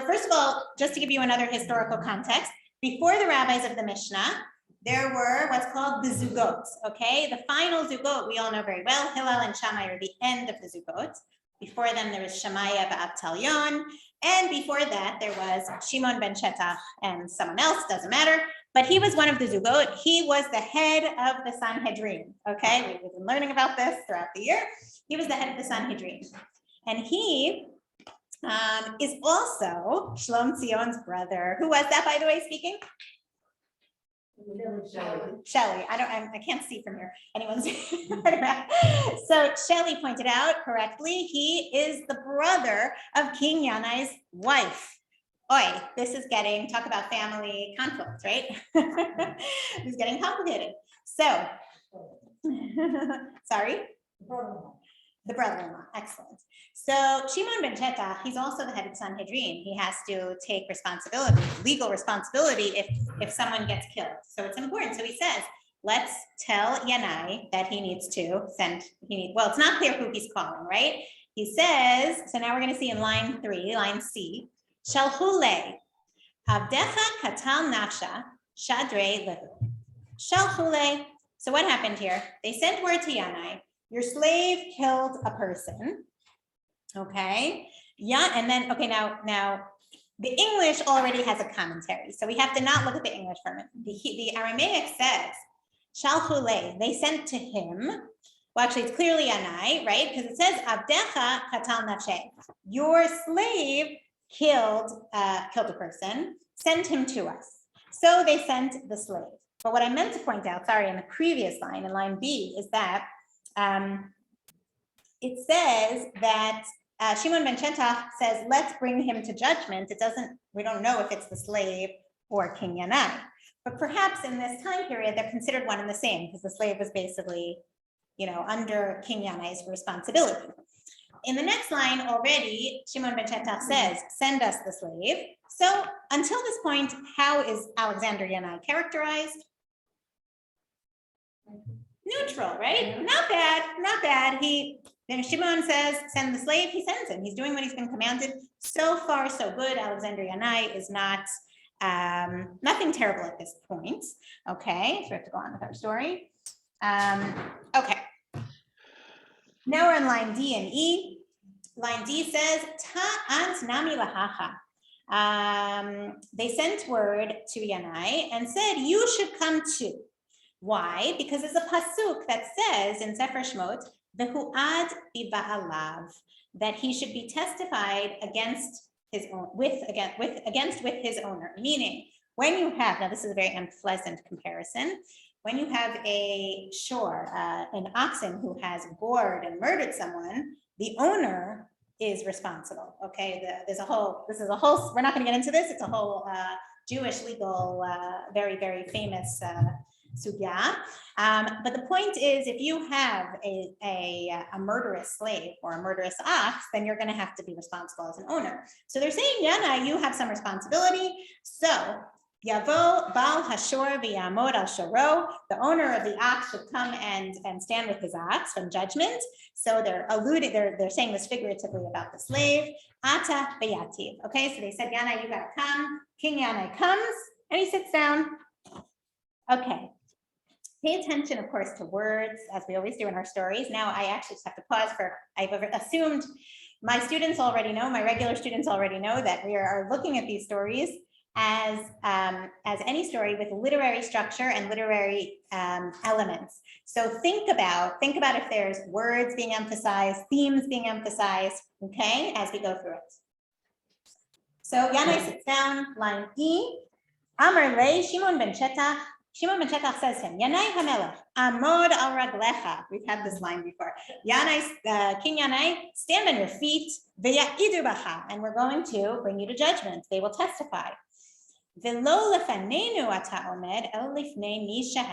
[SPEAKER 1] first of all, just to give you another historical context, before the rabbis of the Mishnah, there were what's called the Zugot, okay? The final Zugot, we all know very well, Hillel and Shammai are the end of the Zugot. Before them, there was Shemaiah Ba'Abtalyon, and before that, there was Shimon ben Shetach and someone else, doesn't matter, but he was one of the Zugot. He was the head of the Sanhedrin, okay? We've been learning about this throughout the year. He was the head of the Sanhedrin. And he is also Shlom Tzion's brother. Who was that, by the way, speaking? Shelley. I can't see from here. Anyone's. So Shelley pointed out correctly, he is the brother of King Yanai's wife. Oi, this is talk about family conflict, right? It's getting complicated. So, sorry? The brother-in-law, excellent. So Shimon ben Shetach, he's also the head of Sanhedrin. He has to take responsibility, legal responsibility if someone gets killed. So it's important. So he says, let's tell Yanai that he needs to well, it's not clear who he's calling, right? He says, so now we're gonna see in line 3, line C, Shalchule, Avdecha katal nafsha, shadrei lehu. Shalchule, so what happened here? They sent word to Yanai, your slave killed a person, okay? Yeah, and then, okay, now the English already has a commentary, so we have to not look at the English for a minute. The Aramaic says, Shalchule, they sent to him, well, actually, it's clearly Yanai, right? Because it says, Avdecha katal nafshe, your slave killed a person, send him to us. So they sent the slave. But what I meant to point out, sorry, in the previous line, in line B, is that it says that Shimon ben Shetach says, let's bring him to judgment. We don't know if it's the slave or King Yanai. But perhaps in this time period, they're considered one and the same because the slave was basically, under King Yanai's responsibility. In the next line already, Shimon ben Shetach says, send us the slave. So until this point, how is Alexander Yanai characterized? Neutral, right? Not bad. Shimon says, send the slave, he sends him. He's doing what he's been commanded. So far, so good. Alexander Yanai is nothing terrible at this point. Okay, so we have to go on with our story. Okay. Now we're in line D and E. Line D says, Ta'ant nami lahacha. They sent word to Yanai and said, you should come too. Why? Because there's a pasuk that says in Sefer Shmot, V'hu'ad b'ba'alav, that he should be testified against his own with his owner. Meaning, when you have, now this is a very unpleasant comparison, when you have a an oxen who has gored and murdered someone, the owner is responsible. Okay, this is a whole, we're not going to get into this. It's a whole Jewish legal, very, very famous sugya. But the point is, if you have a murderous slave or a murderous ox, then you're going to have to be responsible as an owner. So they're saying, Yanai, you have some responsibility. So Yavo Bal Hashor v'Yamod al Shoro, the owner of the ox should come and stand with his ox from judgment. So they're saying this figuratively about the slave. Ata v'Yativ. Okay, so they said, Yanai, you gotta come. King Yanai comes and he sits down. Okay. Pay attention, of course, to words, as we always do in our stories. Now, I actually just have to pause I've assumed my students already know, my regular students already know that we are looking at these stories as any story with literary structure and literary elements. So think about if there's words being emphasized, themes being emphasized, okay, as we go through it. So Yanai sits down, line E. Amar le Shimon ben Shetach. Shimon ben Shetach says to him, Yanai HaMelech, Amod al Raglecha. We've had this line before. Yanai, King Yanai, stand on your feet, V'ya'idu bacha, and we're going to bring you to judgment. They will testify. V'lo lefanenu ata omed, el lifnei misha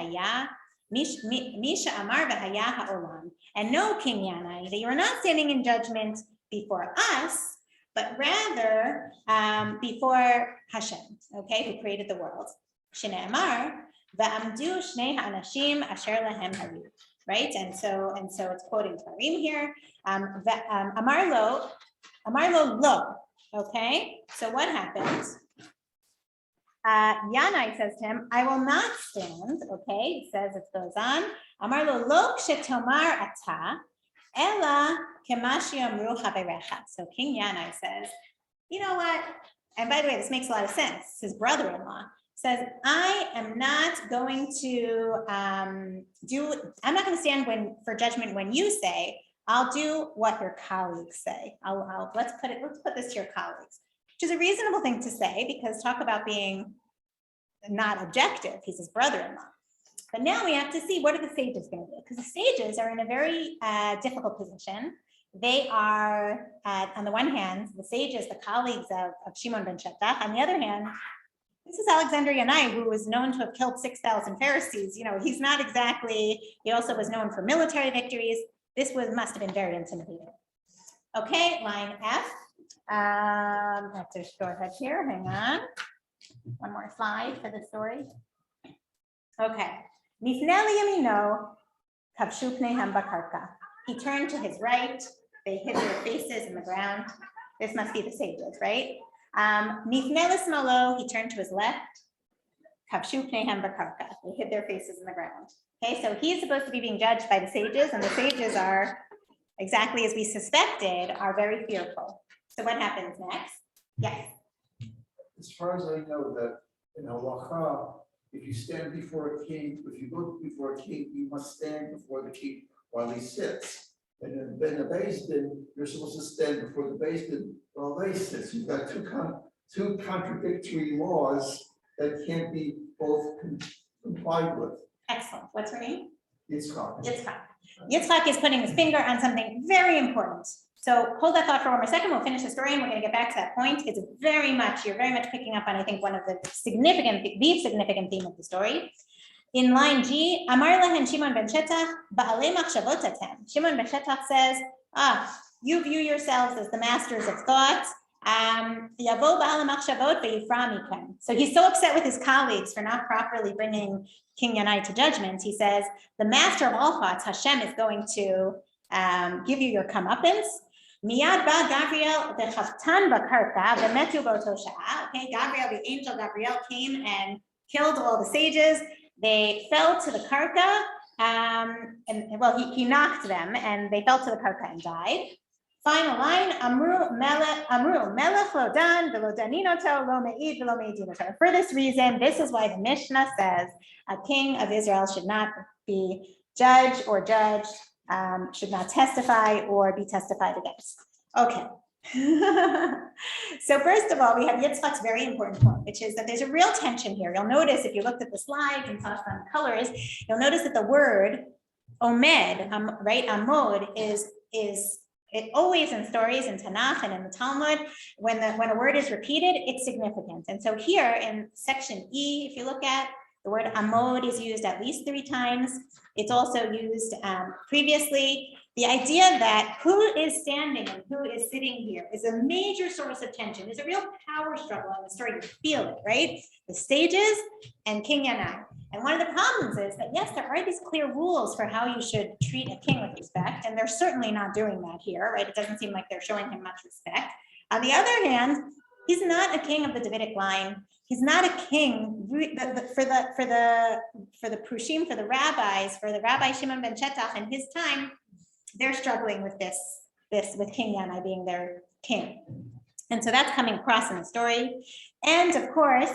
[SPEAKER 1] amar v'haya ha'olam. And no, King Yanai, that you are not standing in judgment before us, but rather before Hashem, okay, who created the world. Shne'amar, v'amdu shnei ha'anashim asher lahem harid. Right, and so it's quoting Tarim here. Amar lo lo. Okay, so what happens? Yanai says to him, I will not stand. Okay, it says, it goes on. Amar lo lo kshetomar ata ela kemashi amru chaverecha. So King Yanai says, you know what? And by the way, this makes a lot of sense. His brother-in-law says, I am not going to I'm not going to stand for judgment when you say, I'll do what your colleagues say. Let's put this to your colleagues, which is a reasonable thing to say, because talk about being not objective. He's his brother-in-law. But now we have to see, what are the sages going to do? Because the sages are in a very difficult position. They are, on the one hand, the sages, the colleagues of Shimon ben Shetach. On the other hand, this is Alexander Yanai, who was known to have killed 6,000 Pharisees. You know, he's not exactly, he also was known for military victories. This must have been very intimidating. Okay, line F. I have to go ahead here, hang on. One more slide for the story. Okay. Nifnei yamino, kavshu pneihem bakarka. He turned to his right. They hid their faces in the ground. This must be the sages, right? Nifnei l'smalo, he turned to his left. Kavshu pneihem bakarka. They hid their faces in the ground. Okay, so he's supposed to be being judged by the sages, and the sages are, exactly as we suspected, are very fearful. So what happens next? Yes.
[SPEAKER 7] As far as I know, that in halacha, if you stand before a king, if you go before a king, you must stand before the king while he sits. And in the Beis Din, you're supposed to stand before the Beis Din while they sit. You've got two contradictory laws that can't be both complied with.
[SPEAKER 1] Excellent. What's her name?
[SPEAKER 7] Yitzchak.
[SPEAKER 1] Yitzchak is putting his finger on something very important. So hold that thought for one more second. We'll finish the story and we're going to get back to that point. It's you're very much picking up on, I think, one of the significant theme of the story. In line G, Amar lahem Shimon ben Shetach, ba'alei machshavot atem. Shimon ben Shetach says, you view yourselves as the masters of thought. Yavo ba'al machshavot ve'yifra mikem. So he's so upset with his colleagues for not properly bringing King Yanai to judgment. He says, the master of all thoughts, Hashem, is going to give you your comeuppance. Miyad ba Gabriel v'chavtan bakarka v'metu b'oto sha'a. Okay, Gabriel, the angel Gabriel, came and killed all the sages. They fell to the karka, he knocked them, and they fell to the karka and died. Final line, Amru melech lo dan v'lo daninoto lo me'id v'lo me'idinoto. For this reason, this is why the Mishnah says a king of Israel should not be judged or judged, should not testify or be testified against. Okay, So first of all, we have Yitzchak's very important point, which is that there's a real tension here. You'll notice if you looked at the slides and saw some colors, you'll notice that the word omed, right, amod is it always in stories in Tanakh and in the Talmud, when a word is repeated, it's significant. And so here in section E, if you look at the word amod is used at least 3 times. It's also used previously. The idea that who is standing and who is sitting here is a major source of tension. There's a real power struggle in the story. You feel it, right? The stages and King Yanai. And one of the problems is that, yes, there are these clear rules for how you should treat a king with respect, and they're certainly not doing that here, right? It doesn't seem like they're showing him much respect. On the other hand, he's not a king of the Davidic line. He's not a king for the Prushim, for the rabbis, for the Rabbi Shimon ben Shetach in his time. They're struggling with this with King Yanai being their king. And so that's coming across in the story. And of course,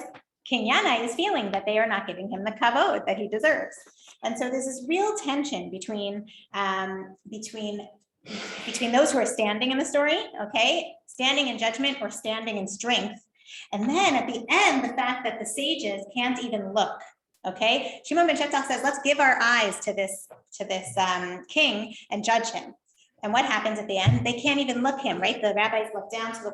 [SPEAKER 1] King Yanai is feeling that they are not giving him the kavod that he deserves. And so there's this real tension between those who are standing in the story, okay, standing in judgment or standing in strength. And then at the end, the fact that the sages can't even look. Okay, Shimon ben Shetach says, let's give our eyes to this king and judge him. And what happens at the end? They can't even look him, right? The rabbis look down to the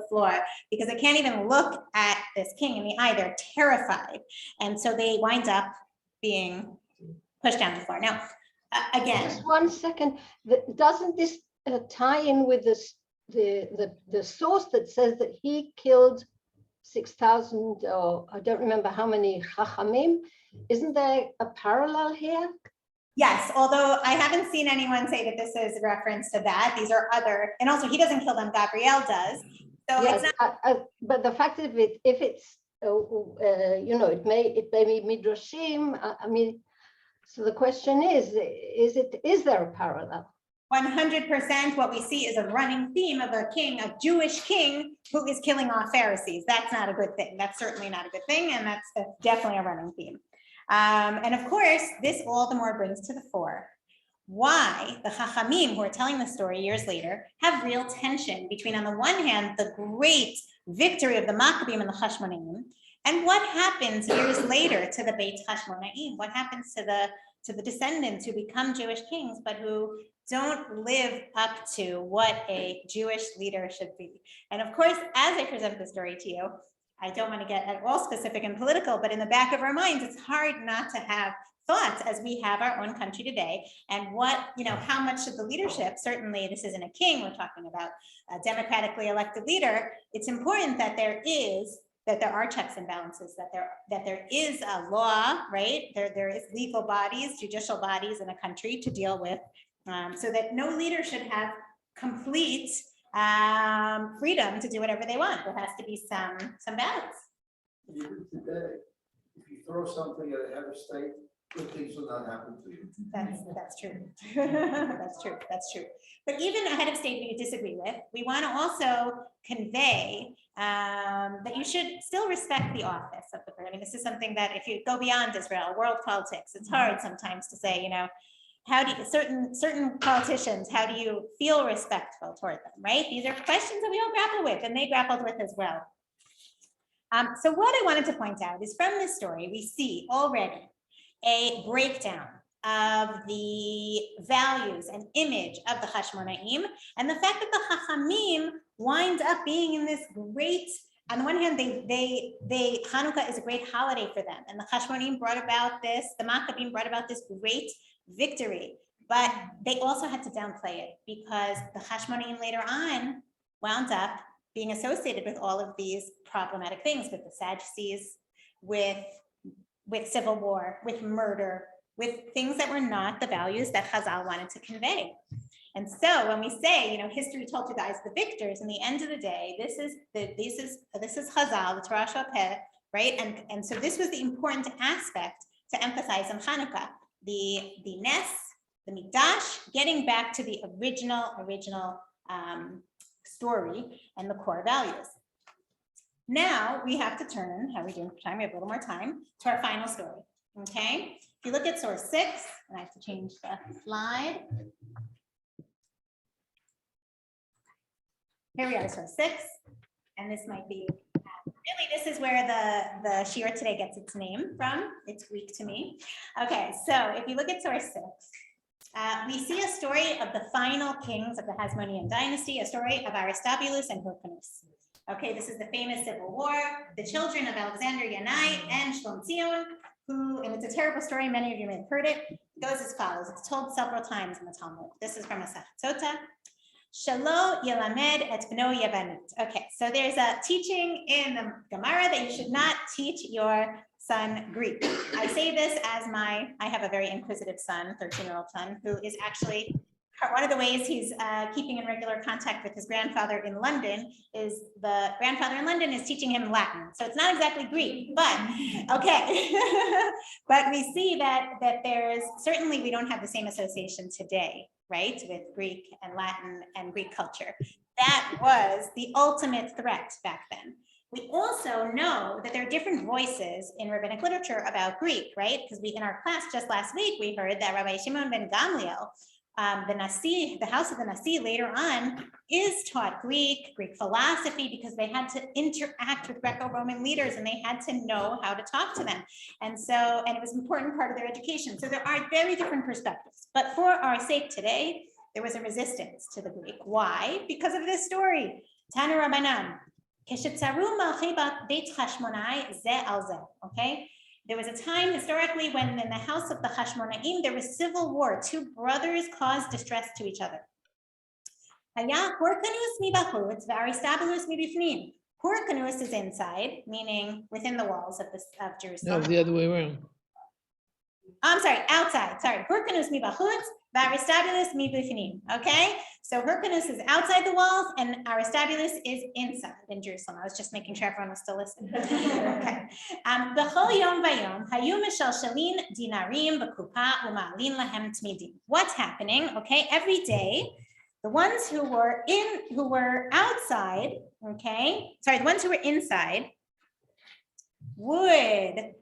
[SPEAKER 1] floor, because they can't even look at this king in the eye. They're terrified. And so they wind up being pushed down to the floor. Now, again.
[SPEAKER 4] Just 1 second. Doesn't this tie in with this, the source that says that he killed 6,000, or I don't remember how many chachamim? Isn't there a parallel here?
[SPEAKER 1] Yes, although I haven't seen anyone say that this is a reference to that. These are other, and also he doesn't kill them, Gabriel does. So
[SPEAKER 4] yes,
[SPEAKER 1] it's not.
[SPEAKER 4] But the fact of it, if it's, you know, it may be midrashim. I mean, so the question is there a parallel?
[SPEAKER 1] 100% what we see is a running theme of a king, a Jewish king who is killing off Pharisees. That's not a good thing. That's certainly not a good thing. And that's definitely a running theme. And of course, this all the more brings to the fore why the Chachamim, who are telling the story years later, have real tension between, on the one hand, the great victory of the Maccabean and the Hasmoneans, and what happens years later to the Beit Hashmonaim. What happens to the descendants who become Jewish kings, but who don't live up to what a Jewish leader should be. And of course, as I present the story to you, I don't want to get at all specific and political, but in the back of our minds, it's hard not to have thoughts as we have our own country today. And what, you know, how much should the leadership, certainly this isn't a king, we're talking about a democratically elected leader. It's important that there are checks and balances, that there is a law, right? There is legal bodies, judicial bodies in a country to deal with, so that no leader should have complete freedom to do whatever they want. There has to be some balance.
[SPEAKER 7] Even today, if you throw something at a head of state, good things will not happen to you.
[SPEAKER 1] That's true. That's true. But even a head of state we disagree with, we want to also convey that you should still respect the office of the person. I mean, this is something that if you go beyond Israel, world politics, it's hard sometimes to say, you know, how do you, certain politicians, how do you feel respectful toward them, right? These are questions that we all grapple with, and they grappled with as well. So what I wanted to point out is from this story, we see already a breakdown of the values and image of the Hashmonaim, and the fact that the Chachamim wind up being in this great, on the one hand, they Hanukkah is a great holiday for them, and the Hashmonaim brought about this, the Maccabean brought about this great victory, but they also had to downplay it because the Hasmoneans later on wound up being associated with all of these problematic things, with the Sadducees, with civil war, with murder, with things that were not the values that Chazal wanted to convey. And so when we say, you know, history told through the eyes of the victors, in the end of the day, this is Chazal, the Torah Shopeh, right? And so this was the important aspect to emphasize in Hanukkah. The Nes, the Mikdash, getting back to the original story and the core values. Now we have to turn, how are we doing for time? We have a little more time, to our final story, okay? If you look at source 6, and I have to change the slide. Here we are, source 6, and this might be, really, this is where the shiur today gets its name from. It's Greek to me. Okay, so if you look at source 6, we see a story of the final kings of the Hasmonean dynasty, a story of Aristobulus and Hyrcanus. Okay, this is the famous civil war, the children of Alexander, Yanai, and Shlomzion, who, and it's a terrible story, many of you may have heard it, goes as follows. It's told several times in the Talmud. This is from a Sota. Shalo Yelamed et Bno Yavanit. Okay, so there's a teaching in the Gemara that you should not teach your son Greek. I say this as I have a very inquisitive son, 13-year-old son, who is actually, one of the ways he's keeping in regular contact with his grandfather in London is the grandfather in London is teaching him Latin. So it's not exactly Greek, but okay. But we see that there's, certainly we don't have the same association today, right, with Greek and Latin and Greek culture. That was the ultimate threat back then. We also know that there are different voices in rabbinic literature about Greek, right? Because in our class just last week, we heard that Rabbi Shimon ben Gamliel, the Nasi, the house of the Nasi later on is taught Greek philosophy, because they had to interact with Greco-Roman leaders and they had to know how to talk to them. And it was an important part of their education. So there are very different perspectives. But for our sake today, there was a resistance to the Greek. Why? Because of this story. Tanu Rabbanan. Okay? There was a time historically when in the house of the Hashmonaim, there was civil war. Two brothers caused distress to each other. Hyrcanus is inside, meaning within the walls of Jerusalem.
[SPEAKER 6] No, the other way around.
[SPEAKER 1] I'm sorry, outside. Sorry, Hyrcanus mi bachutz, Aristobulus mi bifnim. Okay, so Hyrcanus is outside the walls, and Aristobulus is inside in Jerusalem. I was just making sure everyone was still listening. Okay. B'chol yom vayom hayu mishalshalin dinarim b'kupa u'ma'alin lahem tmidim. What's happening? Okay, every day, the ones who were outside, okay, sorry, the ones who were inside would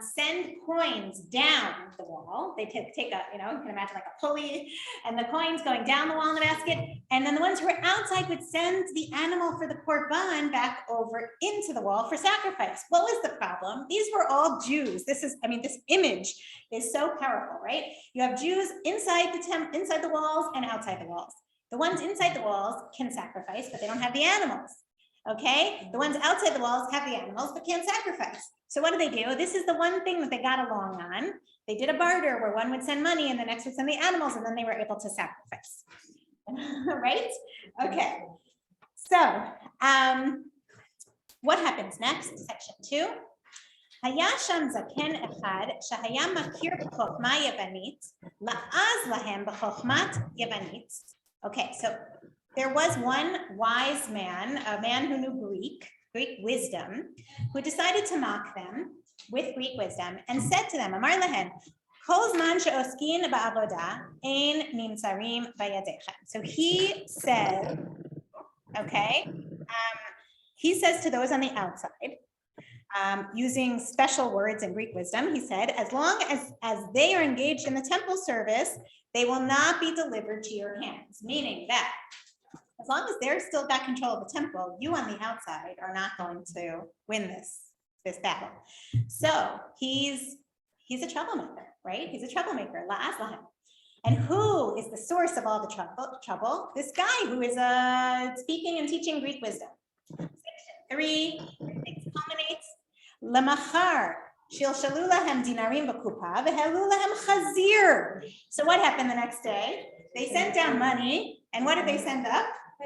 [SPEAKER 1] send coins down the wall. They take a, you can imagine like a pulley, and the coins going down the wall in the basket. And then the ones who were outside would send the animal for the korban back over into the wall for sacrifice. What was the problem? These were all Jews. This image is so powerful, right? You have Jews inside the walls and outside the walls. The ones inside the walls can sacrifice, but they don't have the animals. Okay, the ones outside the walls have the animals but can't sacrifice. So what do? This is the one thing that they got along on. They did a barter where one would send money and the next would send the animals, and then they were able to sacrifice. Right? Okay. So what happens next? Section 2. היה שם זקן אחד שהיה מכיר בחוכמה יוונית, לעז להם בחוכמת יוונית. Okay, so there was one wise man, a man who knew Greek wisdom, who decided to mock them with Greek wisdom and said to them, Amar lahem, kol zman she'oskin ba'avoda ein nimtzarim b'yadechem. So he said, okay, he says to those on the outside, using special words in Greek wisdom, he said, as long as they are engaged in the temple service, they will not be delivered to your hands, meaning that as long as they're still got control of the temple, you on the outside are not going to win this battle. So he's a troublemaker, right? He's a troublemaker, la'az lahem. And who is the source of all the trouble? This guy who is speaking and teaching Greek wisdom. Section 3, it culminates. Lamachar shilshalu lahem dinarim b'kupa v'helu lahem chazir. So what happened the next day? They sent down money, and what did they send up? A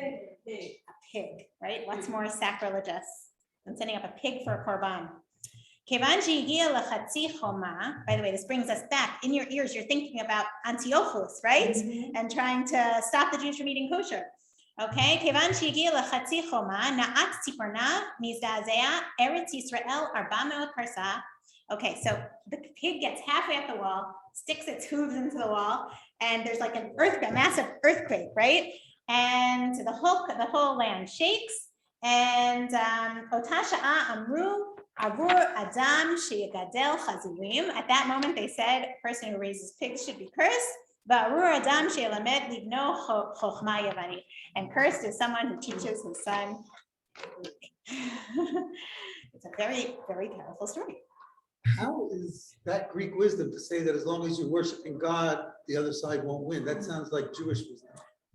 [SPEAKER 1] pig, right? What's more sacrilegious than sending up a pig for a korban? By the way, this brings us back. In your ears, you're thinking about Antiochus, right? Mm-hmm. And trying to stop the Jews from eating kosher. Okay, okay, so the pig gets halfway up the wall, sticks its hooves into the wall, and there's like an earthquake, a massive earthquake, right? And the whole land shakes. And Otasha'a Amru Avur Adam Sheyagadel Chazurim. At that moment, they said, a person who raises pigs should be cursed. Va'arur adam she'elamed livno chochma yavani. And cursed is someone who teaches his son. It's a very, very powerful story.
[SPEAKER 5] How is that Greek wisdom to say that as long as you're worshiping God, the other side won't win? That sounds like Jewish wisdom.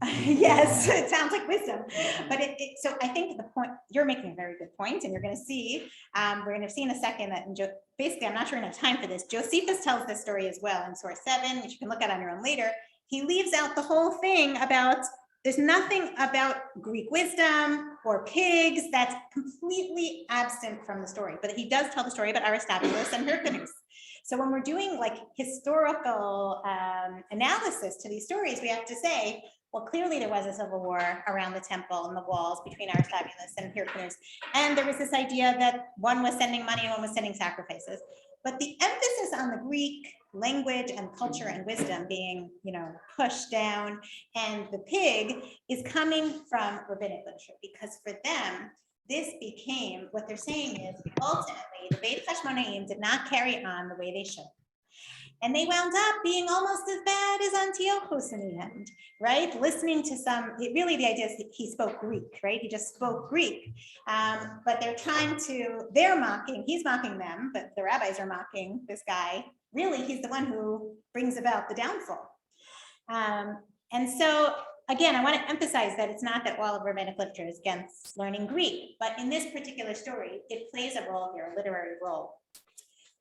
[SPEAKER 1] Yes, it sounds like wisdom, but so I think the point, you're making a very good point, and you're going to see, we're going to see in a second that basically, I'm not sure enough time for this. Josephus tells this story as well in source 7, which you can look at on your own later. He leaves out the whole thing about, there's nothing about Greek wisdom or pigs that's completely absent from the story, but he does tell the story about Aristobulus and Hyrcanus. So when we're doing like historical analysis to these stories, we have to say, well, clearly there was a civil war around the temple and the walls between Aristobulus and Hyrcanus. And there was this idea that one was sending money and one was sending sacrifices. But the emphasis on the Greek language and culture and wisdom being, pushed down, and the pig is coming from rabbinic literature, because for them, this became, what they're saying is, ultimately, the Beit Hasmoneans did not carry on the way they should. And they wound up being almost as bad as Antiochus in the end, right? Listening to really the idea is that he spoke Greek, right? He just spoke Greek. But he's mocking them, but the rabbis are mocking this guy. Really, he's the one who brings about the downfall. And so, again, I want to emphasize that it's not that all of rabbinic literature is against learning Greek, but in this particular story, it plays a role here, a literary role.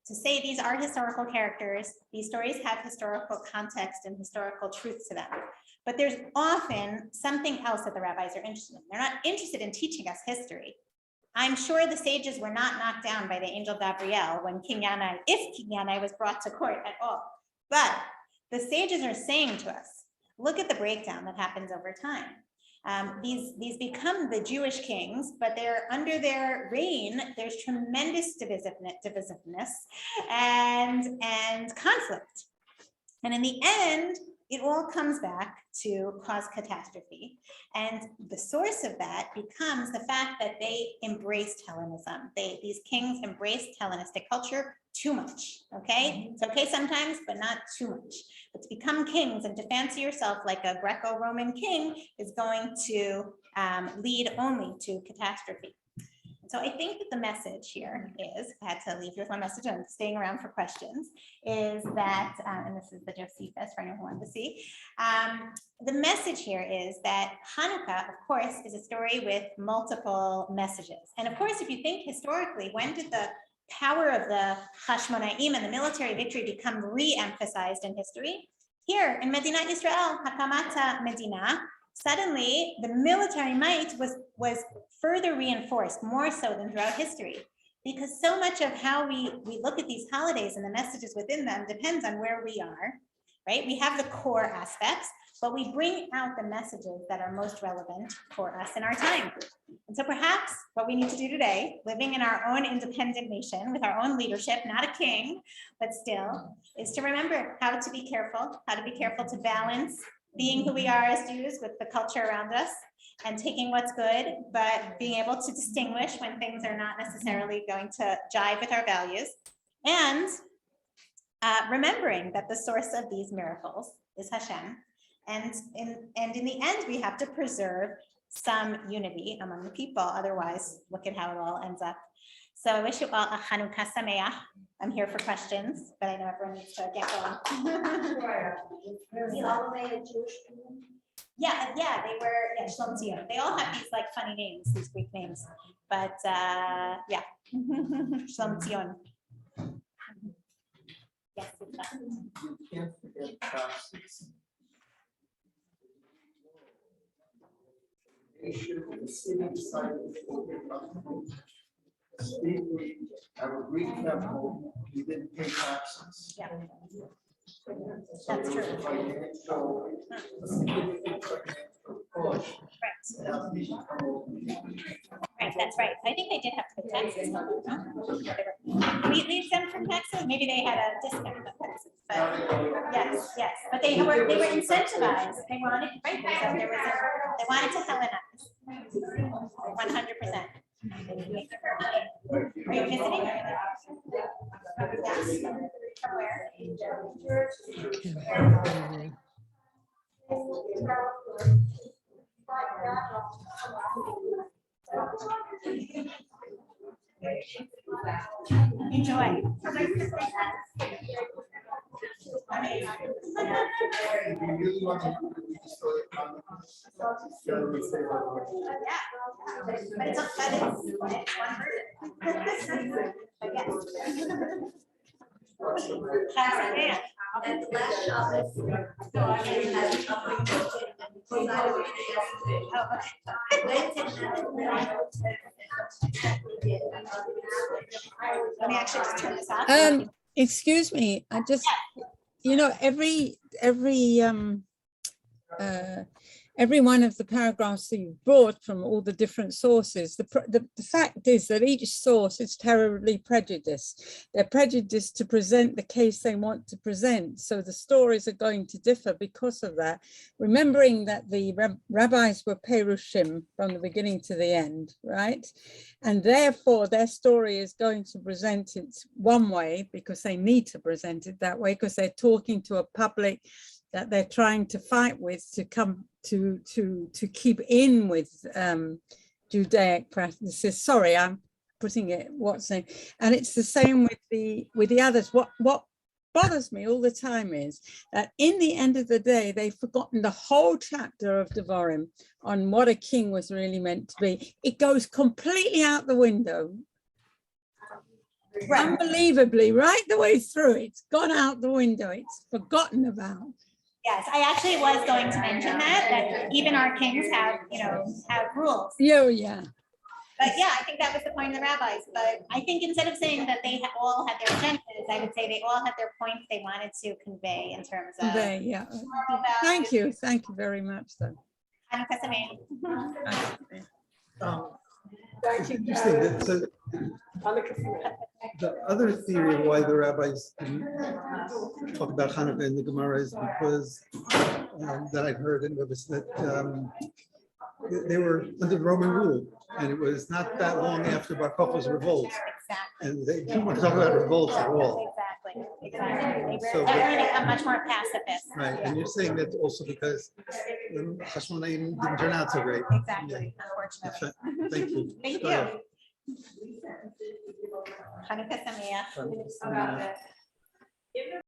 [SPEAKER 1] To say these are historical characters, these stories have historical context and historical truth to them. But there's often something else that the rabbis are interested in. They're not interested in teaching us history. I'm sure the sages were not knocked down by the angel Gabriel when King Yanai, if King Yanai was brought to court at all. But the sages are saying to us, look at the breakdown that happens over time. These become the Jewish kings, but they're under their reign, there's tremendous divisiveness and conflict. And in the end, it all comes back to cause catastrophe. And the source of that becomes the fact that they embraced Hellenism. These kings embraced Hellenistic culture too much, okay? It's okay sometimes, but not too much. But to become kings and to fancy yourself like a Greco-Roman king is going to lead only to catastrophe. So I think that the message here is, I had to leave you with my message, I'm staying around for questions, is that, and this is the Josephus for anyone who wanted to see, the message here is that Hanukkah, of course, is a story with multiple messages. And of course, if you think historically, when did the power of the Hasmoneans and the military victory become re-emphasized in history? Here in Medinat Yisrael, Hakamata Medina, suddenly the military might was further reinforced, more so than throughout history, because so much of how we look at these holidays and the messages within them depends on where we are, right? We have the core aspects, but we bring out the messages that are most relevant for us in our time. And so perhaps what we need to do today, living in our own independent nation with our own leadership, not a king, but still, is to remember how to be careful to balance being who we are as Jews with the culture around us and taking what's good, but being able to distinguish when things are not necessarily going to jive with our values, and remembering that the source of these miracles is Hashem. And in the end, we have to preserve some unity among the people. Otherwise, look at how it all ends up. So I wish you all a Hanukkah Sameach. I'm here for questions, but I know everyone needs to get going. Yeah, they were, Shalom Zion. They all have these like funny names, these Greek names, but yeah, Shalom Zion. Yes.
[SPEAKER 7] You can't forget taxes. The city decided we have a Greek capital, we didn't pay taxes.
[SPEAKER 1] Yeah.
[SPEAKER 7] So
[SPEAKER 1] That's
[SPEAKER 7] there was
[SPEAKER 1] true.
[SPEAKER 7] a financial, a significant financial push.
[SPEAKER 1] Right, that's right. I think they did have to pay taxes. No? We exempt from taxes. Maybe they had a discount on taxes. But yes, but they were incentivized. They wanted, right? So they wanted to Hellenize. 100%. Are you visiting? Yes. From where? Enjoy.
[SPEAKER 7] If you really want to read the story of Hanukkah, you gotta read Save by the Way.
[SPEAKER 1] Yeah, but it's one version. But yes. Classic man.
[SPEAKER 2] And the last Shabbos, so I had a
[SPEAKER 1] Let me actually just turn this off.
[SPEAKER 8] Excuse me, I just, every one of the paragraphs that you brought from all the different sources, the fact is that each source is terribly prejudiced. They're prejudiced to present the case they want to present. So the stories are going to differ because of that. Remembering that the rabbis were Perushim from the beginning to the end, right? And therefore their story is going to present it one way because they need to present it that way because they're talking to a public that they're trying to fight with to come to keep in with Judaic practices. Sorry, I'm putting it and it's the same with the others. What bothers me all the time is that in the end of the day, they've forgotten the whole chapter of Devarim on what a king was really meant to be. It goes completely out the window. Right. Unbelievably, right the way through, it's gone out the window. It's forgotten about.
[SPEAKER 1] Yes, I actually was going to mention that even our kings have rules.
[SPEAKER 8] Yeah.
[SPEAKER 1] But yeah, I think that was the point of the rabbis. But I think instead of saying that they all had their agendas, I would say they all had their points they wanted to convey in terms of.
[SPEAKER 8] Yeah. Thank you very much, though.
[SPEAKER 1] Hanukkah Sameach.
[SPEAKER 5] It's interesting that so the other theory of why the rabbis didn't talk about Hanukkah in the Gemara is because that I've heard and it was that they were under the Roman rule, and it was not that long after Bar Kokhba's revolt, and they didn't want to talk about revolts at all.
[SPEAKER 1] Exactly. They
[SPEAKER 5] So,
[SPEAKER 1] were definitely become much more pacifist.
[SPEAKER 5] Right, and you're saying that also because Hasmoneans didn't turn out so great.
[SPEAKER 1] Exactly, unfortunately.
[SPEAKER 5] Thank you.
[SPEAKER 1] Thank
[SPEAKER 5] Go ahead.
[SPEAKER 1] you. Hanukkah Sameach.
[SPEAKER 5] Hanukkah Sameach.